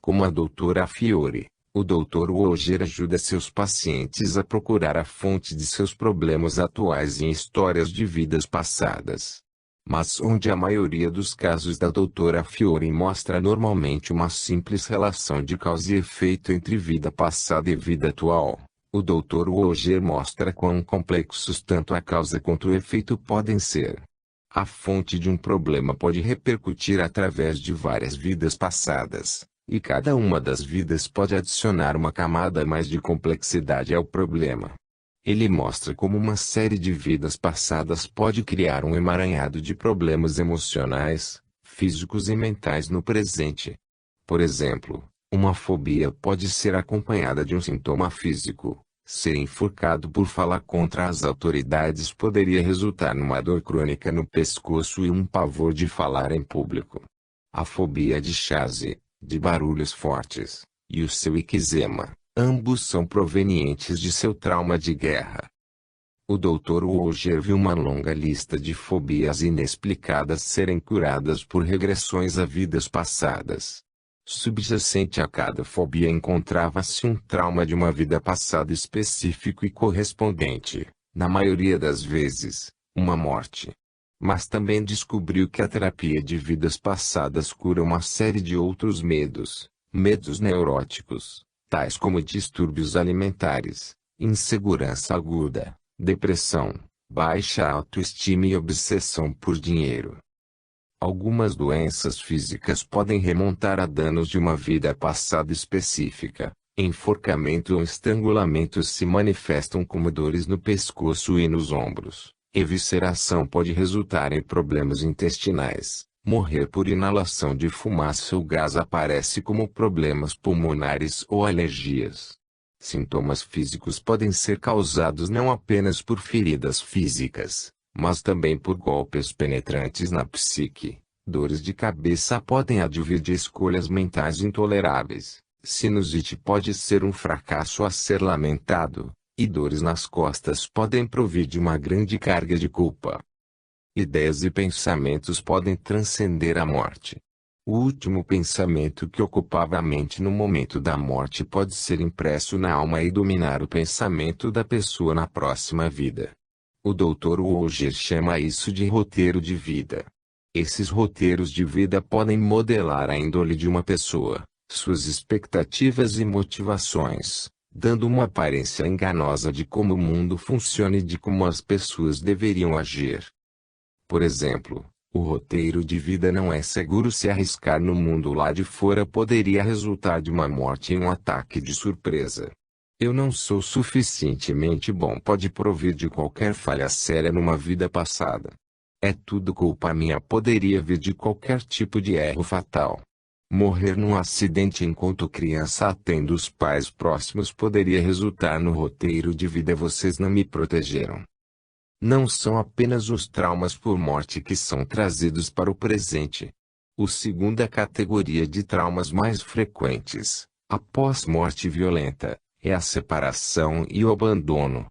Como a doutora Fiore, o Dr. Woger ajuda seus pacientes a procurar a fonte de seus problemas atuais em histórias de vidas passadas. Mas onde a maioria dos casos da doutora Fiore mostra normalmente uma simples relação de causa e efeito entre vida passada e vida atual, o Dr. Woger mostra quão complexos tanto a causa quanto o efeito podem ser. A fonte de um problema pode repercutir através de várias vidas passadas, e cada uma das vidas pode adicionar uma camada a mais de complexidade ao problema. Ele mostra como uma série de vidas passadas pode criar um emaranhado de problemas emocionais, físicos e mentais no presente. Por exemplo, uma fobia pode ser acompanhada de um sintoma físico. Ser enforcado por falar contra as autoridades poderia resultar numa dor crônica no pescoço e um pavor de falar em público. A fobia de chase, de barulhos fortes, e o seu eczema, ambos são provenientes de seu trauma de guerra. O Dr. Woger viu uma longa lista de fobias inexplicadas serem curadas por regressões a vidas passadas. Subjacente a cada fobia encontrava-se um trauma de uma vida passada específico e correspondente, na maioria das vezes, uma morte. Mas também descobriu que a terapia de vidas passadas cura uma série de outros medos neuróticos, tais como distúrbios alimentares, insegurança aguda, depressão, baixa autoestima e obsessão por dinheiro. Algumas doenças físicas podem remontar a danos de uma vida passada específica. Enforcamento ou estrangulamento se manifestam como dores no pescoço e nos ombros. Evisceração pode resultar em problemas intestinais. Morrer por inalação de fumaça ou gás aparece como problemas pulmonares ou alergias. Sintomas físicos podem ser causados não apenas por feridas físicas, mas também por golpes penetrantes na psique. Dores de cabeça podem advir de escolhas mentais intoleráveis. Sinusite pode ser um fracasso a ser lamentado, e dores nas costas podem provir de uma grande carga de culpa. Ideias e pensamentos podem transcender a morte. O último pensamento que ocupava a mente no momento da morte pode ser impresso na alma e dominar o pensamento da pessoa na próxima vida. O Dr. Woger chama isso de roteiro de vida. Esses roteiros de vida podem modelar a índole de uma pessoa, suas expectativas e motivações, dando uma aparência enganosa de como o mundo funciona e de como as pessoas deveriam agir. Por exemplo, o roteiro de vida não é seguro se arriscar no mundo lá de fora poderia resultar de uma morte em um ataque de surpresa. Eu não sou suficientemente bom pode provir de qualquer falha séria numa vida passada. É tudo culpa minha poderia vir de qualquer tipo de erro fatal. Morrer num acidente enquanto criança atendo os pais próximos poderia resultar no roteiro de vida vocês não me protegeram. Não são apenas os traumas por morte que são trazidos para o presente. A segunda categoria de traumas mais frequentes, após morte violenta, é a separação e o abandono.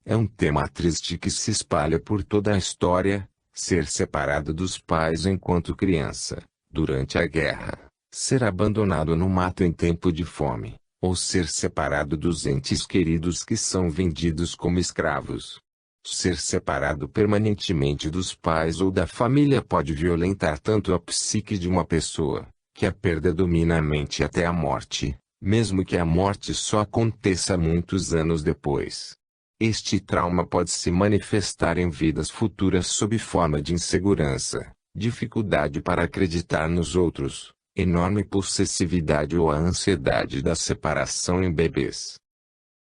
É um tema triste que se espalha por toda a história, ser separado dos pais enquanto criança, durante a guerra, ser abandonado no mato em tempo de fome, ou ser separado dos entes queridos que são vendidos como escravos. Ser separado permanentemente dos pais ou da família pode violentar tanto a psique de uma pessoa, que a perda domina a mente até a morte, mesmo que a morte só aconteça muitos anos depois. Este trauma pode se manifestar em vidas futuras sob forma de insegurança, dificuldade para acreditar nos outros, enorme possessividade ou a ansiedade da separação em bebês.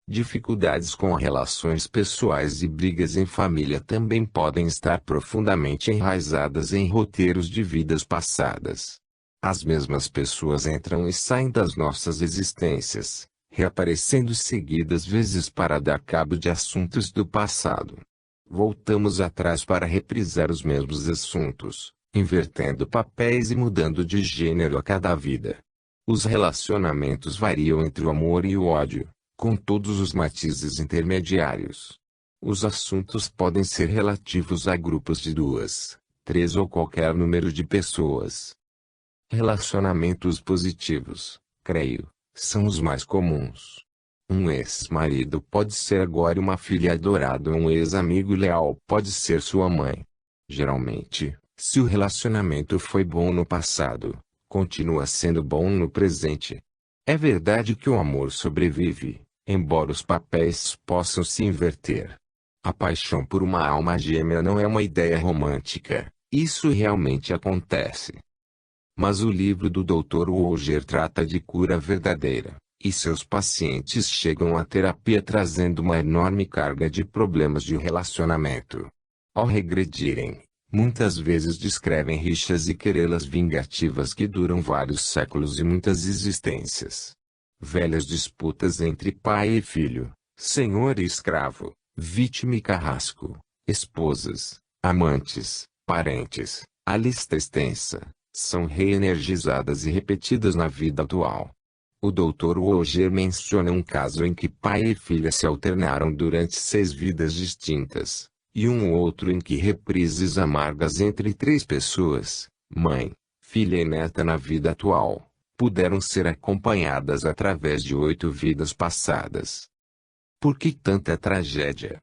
Dificuldades com relações pessoais e brigas em família também podem estar profundamente enraizadas em roteiros de vidas passadas. As mesmas pessoas entram e saem das nossas existências, reaparecendo seguidas vezes para dar cabo de assuntos do passado. Voltamos atrás para reprisar os mesmos assuntos, invertendo papéis e mudando de gênero a cada vida. Os relacionamentos variam entre o amor e o ódio, com todos os matizes intermediários. Os assuntos podem ser relativos a grupos de 2, 3 ou qualquer número de pessoas. Relacionamentos positivos, creio, são os mais comuns. Um ex-marido pode ser agora uma filha adorada ou um ex-amigo leal pode ser sua mãe. Geralmente, se o relacionamento foi bom no passado, continua sendo bom no presente. É verdade que o amor sobrevive, embora os papéis possam se inverter. A paixão por uma alma gêmea não é uma ideia romântica, isso realmente acontece. Mas o livro do Dr. Wolger trata de cura verdadeira, e seus pacientes chegam à terapia trazendo uma enorme carga de problemas de relacionamento. Ao regredirem, muitas vezes descrevem rixas e querelas vingativas que duram vários séculos e muitas existências. Velhas disputas entre pai e filho, senhor e escravo, vítima e carrasco, esposas, amantes, parentes, a lista extensa, são reenergizadas e repetidas na vida atual. O Dr. Wolger menciona um caso em que pai e filha se alternaram durante 6 vidas distintas, e um outro em que reprises amargas entre 3 pessoas, mãe, filha e neta na vida atual, puderam ser acompanhadas através de 8 vidas passadas. Por que tanta tragédia?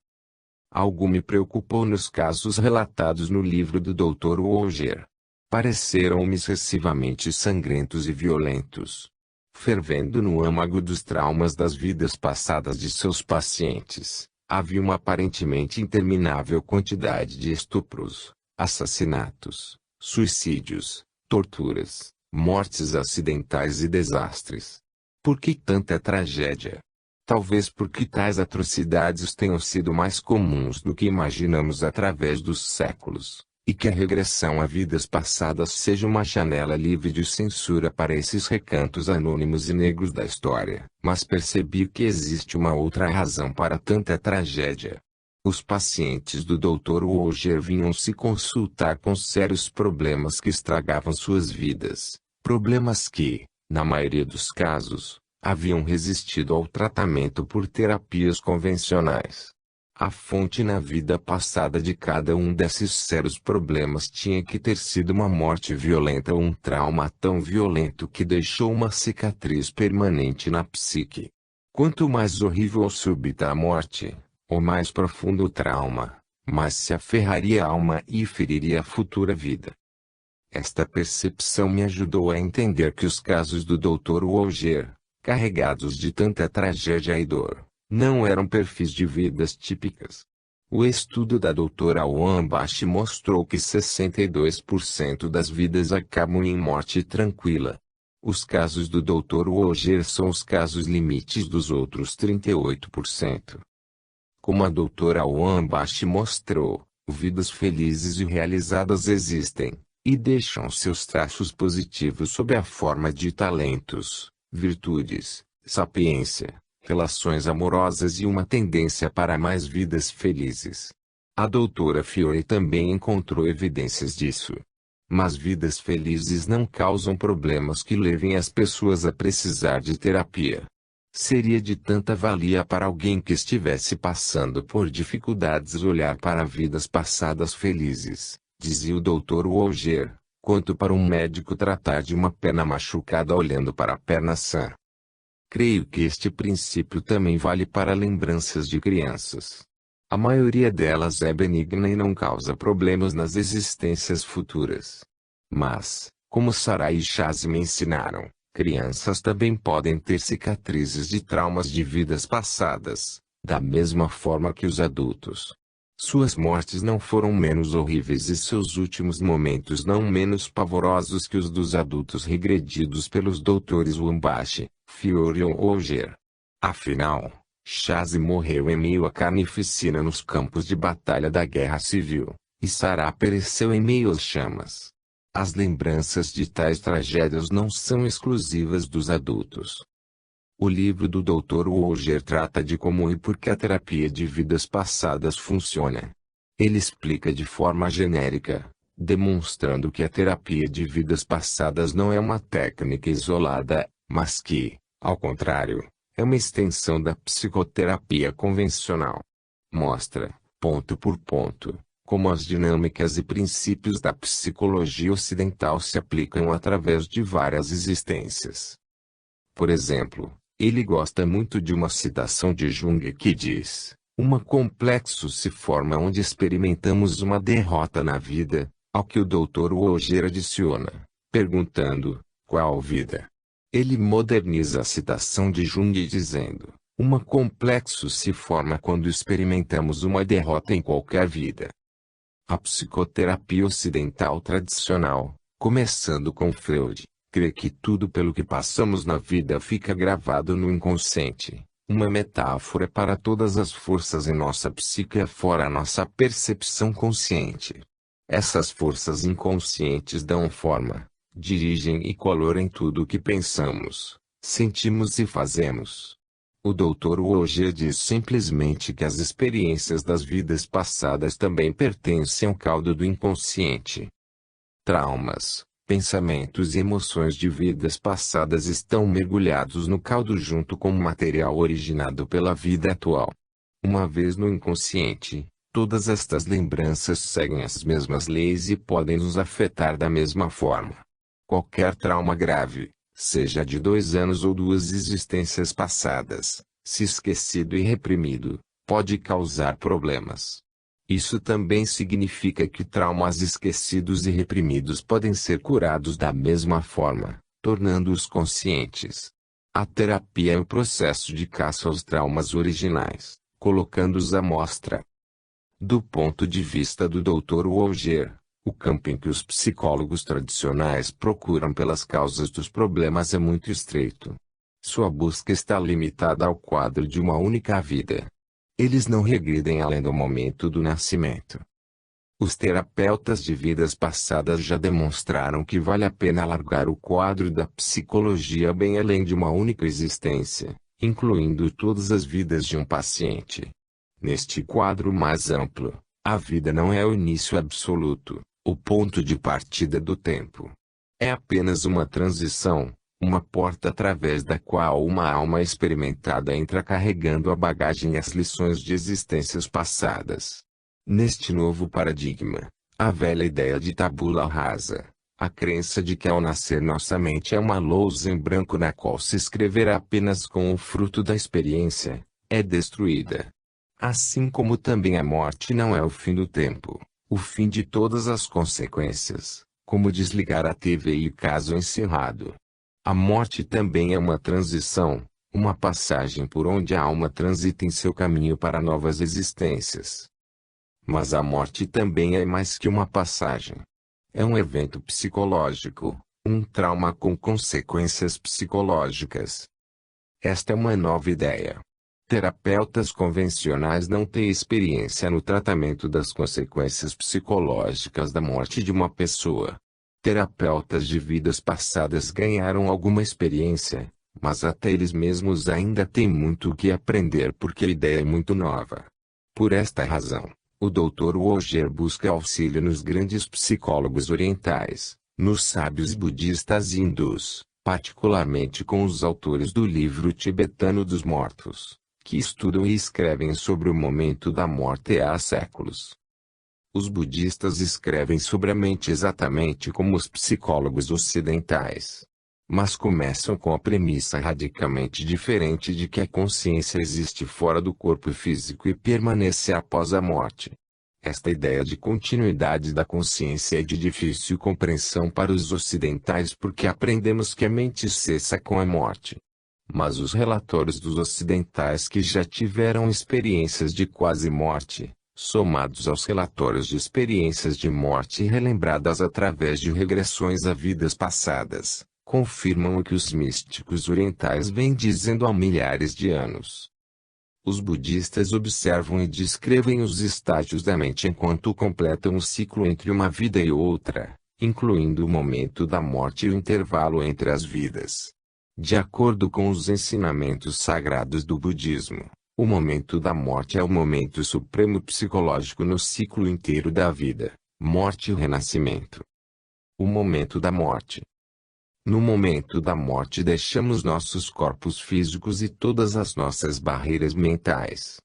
Algo me preocupou nos casos relatados no livro do Dr. Wolger. Pareceram-me excessivamente sangrentos e violentos. Fervendo no âmago dos traumas das vidas passadas de seus pacientes, havia uma aparentemente interminável quantidade de estupros, assassinatos, suicídios, torturas, mortes acidentais e desastres. Por que tanta tragédia? Talvez porque tais atrocidades tenham sido mais comuns do que imaginamos através dos séculos, e que a regressão a vidas passadas seja uma janela livre de censura para esses recantos anônimos e negros da história. Mas percebi que existe uma outra razão para tanta tragédia. Os pacientes do Dr. Wolger vinham se consultar com sérios problemas que estragavam suas vidas, problemas que, na maioria dos casos, haviam resistido ao tratamento por terapias convencionais. A fonte na vida passada de cada um desses sérios problemas tinha que ter sido uma morte violenta ou um trauma tão violento que deixou uma cicatriz permanente na psique. Quanto mais horrível ou súbita a morte, ou mais profundo o trauma, mais se aferraria a alma e feriria a futura vida. Esta percepção me ajudou a entender que os casos do Dr. Wolger, carregados de tanta tragédia e dor, não eram perfis de vidas típicas. O estudo da doutora Wambashi mostrou que 62% das vidas acabam em morte tranquila. Os casos do Dr. Wolger são os casos limites dos outros 38%. Como a doutora Wambashi mostrou, vidas felizes e realizadas existem, e deixam seus traços positivos sob a forma de talentos, virtudes, sapiência, relações amorosas e uma tendência para mais vidas felizes. A doutora Fiore também encontrou evidências disso. Mas vidas felizes não causam problemas que levem as pessoas a precisar de terapia. Seria de tanta valia para alguém que estivesse passando por dificuldades olhar para vidas passadas felizes, dizia o Dr. Wolger, quanto para um médico tratar de uma perna machucada olhando para a perna sã. Creio que este princípio também vale para lembranças de crianças. A maioria delas é benigna e não causa problemas nas existências futuras. Mas, como Sarah e Chaz me ensinaram, crianças também podem ter cicatrizes de traumas de vidas passadas, da mesma forma que os adultos. Suas mortes não foram menos horríveis e seus últimos momentos não menos pavorosos que os dos adultos regredidos pelos doutores Wambashi, Fiore ou Wolger. Afinal, Chaz morreu em meio à carnificina nos campos de batalha da Guerra Civil, e Sarah pereceu em meio às chamas. As lembranças de tais tragédias não são exclusivas dos adultos. O livro do Dr. Wolger trata de como e por que a terapia de vidas passadas funciona. Ele explica de forma genérica, demonstrando que a terapia de vidas passadas não é uma técnica isolada, mas que, ao contrário, é uma extensão da psicoterapia convencional. Mostra, ponto por ponto, como as dinâmicas e princípios da psicologia ocidental se aplicam através de várias existências. Por exemplo, ele gosta muito de uma citação de Jung que diz: "Um complexo se forma onde experimentamos uma derrota na vida", ao que o Dr. Wolger adiciona, perguntando: qual vida? Ele moderniza a citação de Jung dizendo: "Um complexo se forma quando experimentamos uma derrota em qualquer vida". A psicoterapia ocidental tradicional, começando com Freud, crê que tudo pelo que passamos na vida fica gravado no inconsciente, uma metáfora para todas as forças em nossa psique afora a nossa percepção consciente. Essas forças inconscientes dão forma, dirigem e colorem tudo o que pensamos, sentimos e fazemos. O Dr. Wolger diz simplesmente que as experiências das vidas passadas também pertencem ao caldo do inconsciente. Traumas, pensamentos e emoções de vidas passadas estão mergulhados no caldo junto com o material originado pela vida atual. Uma vez no inconsciente, todas estas lembranças seguem as mesmas leis e podem nos afetar da mesma forma. Qualquer trauma grave, seja de 2 anos ou 2 existências passadas, se esquecido e reprimido, pode causar problemas. Isso também significa que traumas esquecidos e reprimidos podem ser curados da mesma forma, tornando-os conscientes. A terapia é o processo de caça aos traumas originais, colocando-os à mostra. Do ponto de vista do Dr. Wolger, o campo em que os psicólogos tradicionais procuram pelas causas dos problemas é muito estreito. Sua busca está limitada ao quadro de uma única vida. Eles não regridem além do momento do nascimento. Os terapeutas de vidas passadas já demonstraram que vale a pena alargar o quadro da psicologia bem além de uma única existência, incluindo todas as vidas de um paciente. Neste quadro mais amplo, a vida não é o início absoluto, o ponto de partida do tempo. É apenas uma transição, uma porta através da qual uma alma experimentada entra carregando a bagagem e as lições de existências passadas. Neste novo paradigma, a velha ideia de tabula rasa, a crença de que ao nascer nossa mente é uma lousa em branco na qual se escreverá apenas com o fruto da experiência, é destruída. Assim como também a morte não é o fim do tempo, o fim de todas as consequências, como desligar a TV e caso encerrado. A morte também é uma transição, uma passagem por onde a alma transita em seu caminho para novas existências. Mas a morte também é mais que uma passagem. É um evento psicológico, um trauma com consequências psicológicas. Esta é uma nova ideia. Terapeutas convencionais não têm experiência no tratamento das consequências psicológicas da morte de uma pessoa. Terapeutas de vidas passadas ganharam alguma experiência, mas até eles mesmos ainda têm muito o que aprender porque a ideia é muito nova. Por esta razão, o Dr. Woger busca auxílio nos grandes psicólogos orientais, nos sábios budistas e hindus, particularmente com os autores do livro tibetano dos mortos, que estudam e escrevem sobre o momento da morte há séculos. Os budistas escrevem sobre a mente exatamente como os psicólogos ocidentais. Mas começam com a premissa radicalmente diferente de que a consciência existe fora do corpo físico e permanece após a morte. Esta ideia de continuidade da consciência é de difícil compreensão para os ocidentais porque aprendemos que a mente cessa com a morte. Mas os relatórios dos ocidentais que já tiveram experiências de quase morte, somados aos relatórios de experiências de morte relembradas através de regressões a vidas passadas, confirmam o que os místicos orientais vêm dizendo há milhares de anos. Os budistas observam e descrevem os estágios da mente enquanto completam o ciclo entre uma vida e outra, incluindo o momento da morte e o intervalo entre as vidas. De acordo com os ensinamentos sagrados do budismo, o momento da morte é o momento supremo psicológico no ciclo inteiro da vida, morte e renascimento. O momento da morte. No momento da morte deixamos nossos corpos físicos e todas as nossas barreiras mentais.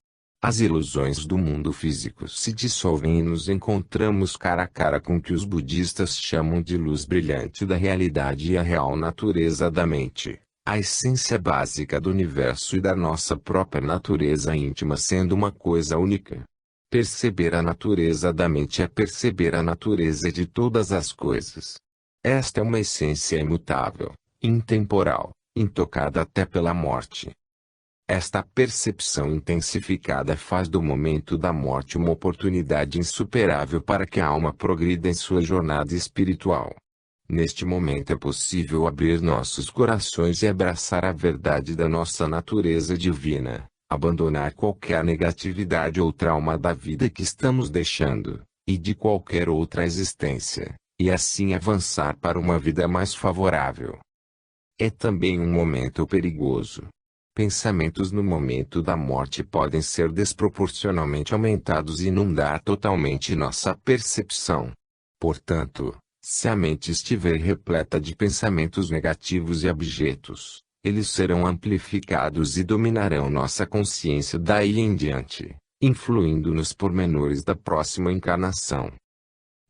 As ilusões do mundo físico se dissolvem e nos encontramos cara a cara com o que os budistas chamam de luz brilhante da realidade e a real natureza da mente, a essência básica do universo e da nossa própria natureza íntima sendo uma coisa única. Perceber a natureza da mente é perceber a natureza de todas as coisas. Esta é uma essência imutável, intemporal, intocada até pela morte. Esta percepção intensificada faz do momento da morte uma oportunidade insuperável para que a alma progrida em sua jornada espiritual. Neste momento é possível abrir nossos corações e abraçar a verdade da nossa natureza divina, abandonar qualquer negatividade ou trauma da vida que estamos deixando, e de qualquer outra existência, e assim avançar para uma vida mais favorável. É também um momento perigoso. Pensamentos no momento da morte podem ser desproporcionalmente aumentados e inundar totalmente nossa percepção. Portanto, se a mente estiver repleta de pensamentos negativos e abjetos, eles serão amplificados e dominarão nossa consciência daí em diante, influindo nos pormenores da próxima encarnação.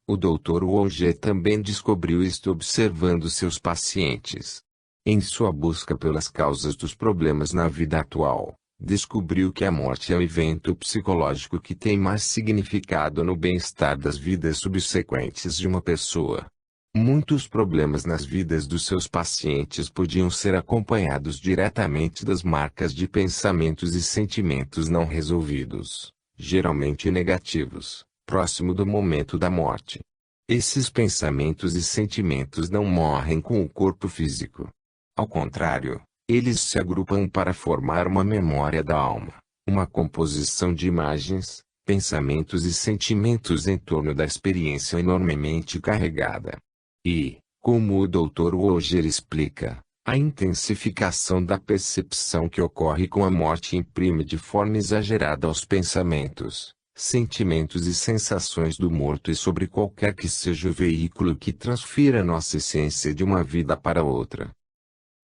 O Dr. Woger também descobriu isto observando seus pacientes. Em sua busca pelas causas dos problemas na vida atual, descobriu que a morte é o evento psicológico que tem mais significado no bem-estar das vidas subsequentes de uma pessoa. Muitos problemas nas vidas dos seus pacientes podiam ser acompanhados diretamente das marcas de pensamentos e sentimentos não resolvidos, geralmente negativos, próximo do momento da morte. Esses pensamentos e sentimentos não morrem com o corpo físico. Ao contrário, eles se agrupam para formar uma memória da alma, uma composição de imagens, pensamentos e sentimentos em torno da experiência enormemente carregada. E, como o Dr. Woger explica, a intensificação da percepção que ocorre com a morte imprime de forma exagerada aos pensamentos, sentimentos e sensações do morto e sobre qualquer que seja o veículo que transfira nossa essência de uma vida para outra.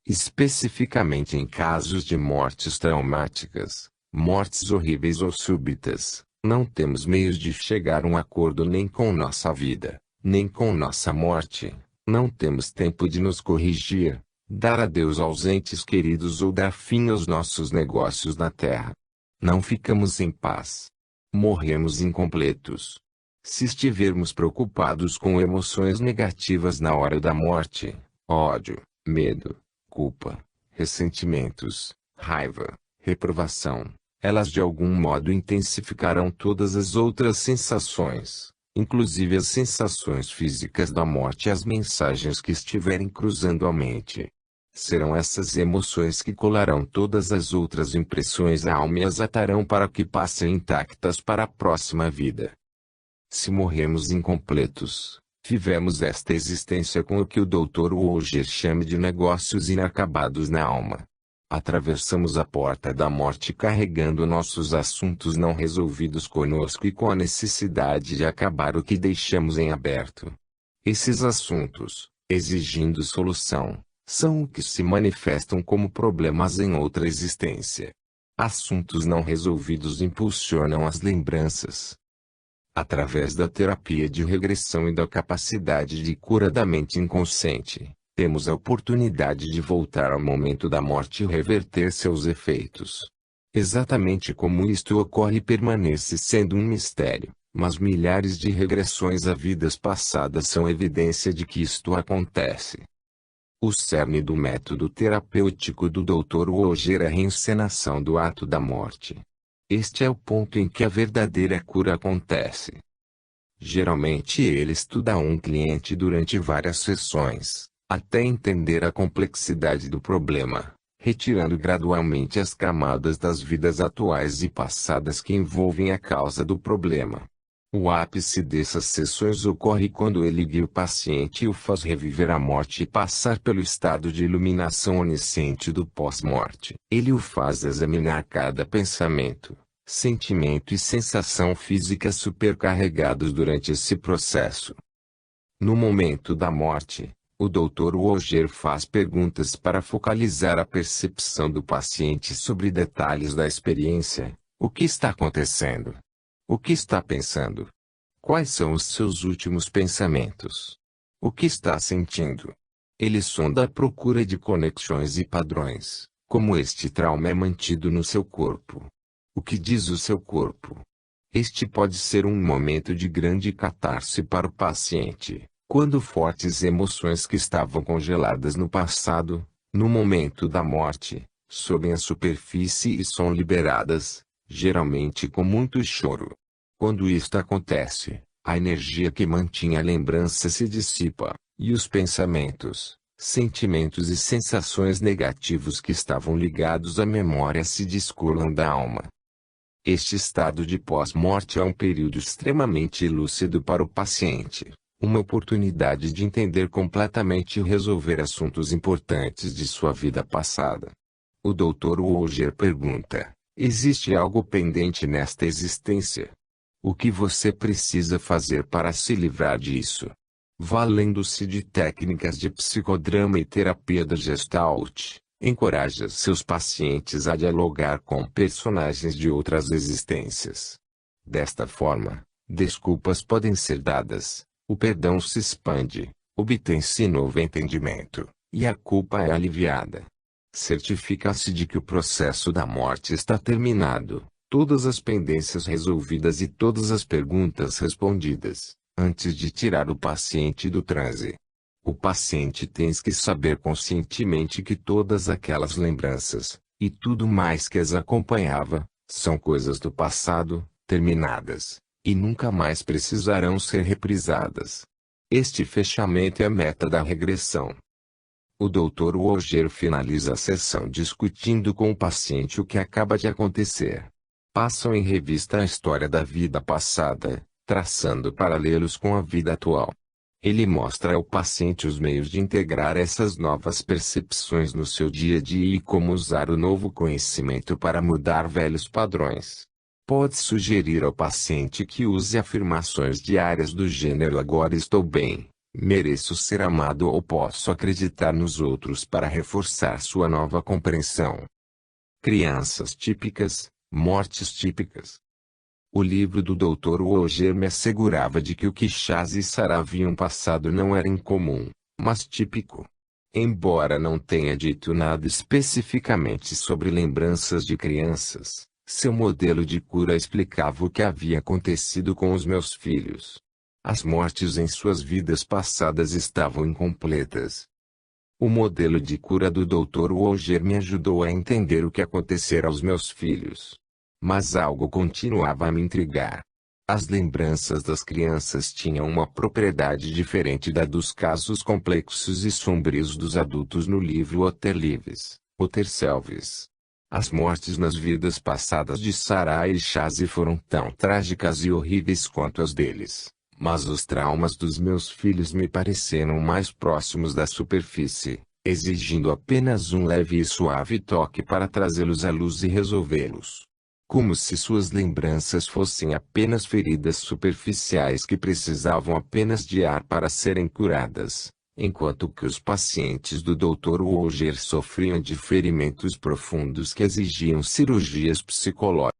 Especificamente em casos de mortes traumáticas, mortes horríveis ou súbitas, não temos meios de chegar a um acordo nem com nossa vida, nem com nossa morte, não temos tempo de nos corrigir, dar adeus aos entes queridos ou dar fim aos nossos negócios na terra. Não ficamos em paz. Morremos incompletos. Se estivermos preocupados com emoções negativas na hora da morte, ódio, medo, culpa, ressentimentos, raiva, reprovação, elas de algum modo intensificarão todas as outras sensações, inclusive as sensações físicas da morte e as mensagens que estiverem cruzando a mente. Serão essas emoções que colarão todas as outras impressões à alma e as atarão para que passem intactas para a próxima vida. Se morremos incompletos, Vivemos esta existência com o que o Dr. Woger chama de negócios inacabados na alma. Atravessamos a porta da morte carregando nossos assuntos não resolvidos conosco e com a necessidade de acabar o que deixamos em aberto. Esses assuntos, exigindo solução, são o que se manifestam como problemas em outra existência. Assuntos não resolvidos impulsionam as lembranças. Através da terapia de regressão e da capacidade de cura da mente inconsciente, temos a oportunidade de voltar ao momento da morte e reverter seus efeitos. Exatamente como isto ocorre permanece sendo um mistério, mas milhares de regressões a vidas passadas são evidência de que isto acontece. O cerne do método terapêutico do Dr. Woger é a reencenação do ato da morte. Este é o ponto em que a verdadeira cura acontece. Geralmente ele estuda um cliente durante várias sessões, até entender a complexidade do problema, retirando gradualmente as camadas das vidas atuais e passadas que envolvem a causa do problema. O ápice dessas sessões ocorre quando ele guia o paciente e o faz reviver a morte e passar pelo estado de iluminação onisciente do pós-morte. Ele o faz examinar cada pensamento, sentimento e sensação física supercarregados durante esse processo. No momento da morte, o Dr. Woger faz perguntas para focalizar a percepção do paciente sobre detalhes da experiência. O que está acontecendo? O que está pensando? Quais são os seus últimos pensamentos? O que está sentindo? Ele sonda à procura de conexões e padrões, como este trauma é mantido no seu corpo. O que diz o seu corpo? Este pode ser um momento de grande catarse para o paciente, quando fortes emoções que estavam congeladas no passado, no momento da morte, sobem à superfície e são liberadas, geralmente com muito choro. Quando isto acontece, a energia que mantinha a lembrança se dissipa, e os pensamentos, sentimentos e sensações negativos que estavam ligados à memória se descolam da alma. Este estado de pós-morte é um período extremamente lúcido para o paciente, uma oportunidade de entender completamente e resolver assuntos importantes de sua vida passada. O Dr. Woger pergunta: existe algo pendente nesta existência? O que você precisa fazer para se livrar disso? Valendo-se de técnicas de psicodrama e terapia da Gestalt, encoraja seus pacientes a dialogar com personagens de outras existências. Desta forma, desculpas podem ser dadas, o perdão se expande, obtém-se novo entendimento, e a culpa é aliviada. Certifica-se de que o processo da morte está terminado, todas as pendências resolvidas e todas as perguntas respondidas, antes de tirar o paciente do transe. O paciente tem que saber conscientemente que todas aquelas lembranças, e tudo mais que as acompanhava, são coisas do passado, terminadas, e nunca mais precisarão ser reprisadas. Este fechamento é a meta da regressão. O Dr. Woger finaliza a sessão discutindo com o paciente o que acaba de acontecer. Passam em revista a história da vida passada, traçando paralelos com a vida atual. Ele mostra ao paciente os meios de integrar essas novas percepções no seu dia a dia e como usar o novo conhecimento para mudar velhos padrões. Pode sugerir ao paciente que use afirmações diárias do gênero: agora estou bem, mereço ser amado ou posso acreditar nos outros para reforçar sua nova compreensão. Crianças típicas, mortes típicas. O livro do Dr. Woger me assegurava de que o que Chaz e Sarah haviam passado não era incomum, mas típico. Embora não tenha dito nada especificamente sobre lembranças de crianças, seu modelo de cura explicava o que havia acontecido com os meus filhos. As mortes em suas vidas passadas estavam incompletas. O modelo de cura do Dr. Woger me ajudou a entender o que acontecera aos meus filhos. Mas algo continuava a me intrigar. As lembranças das crianças tinham uma propriedade diferente da dos casos complexos e sombrios dos adultos no livro Otterselves. As mortes nas vidas passadas de Sarah e Chaz foram tão trágicas e horríveis quanto as deles, Mas os traumas dos meus filhos me pareceram mais próximos da superfície, exigindo apenas um leve e suave toque para trazê-los à luz e resolvê-los. Como se suas lembranças fossem apenas feridas superficiais que precisavam apenas de ar para serem curadas, enquanto que os pacientes do Dr. Wolger sofriam de ferimentos profundos que exigiam cirurgias psicológicas.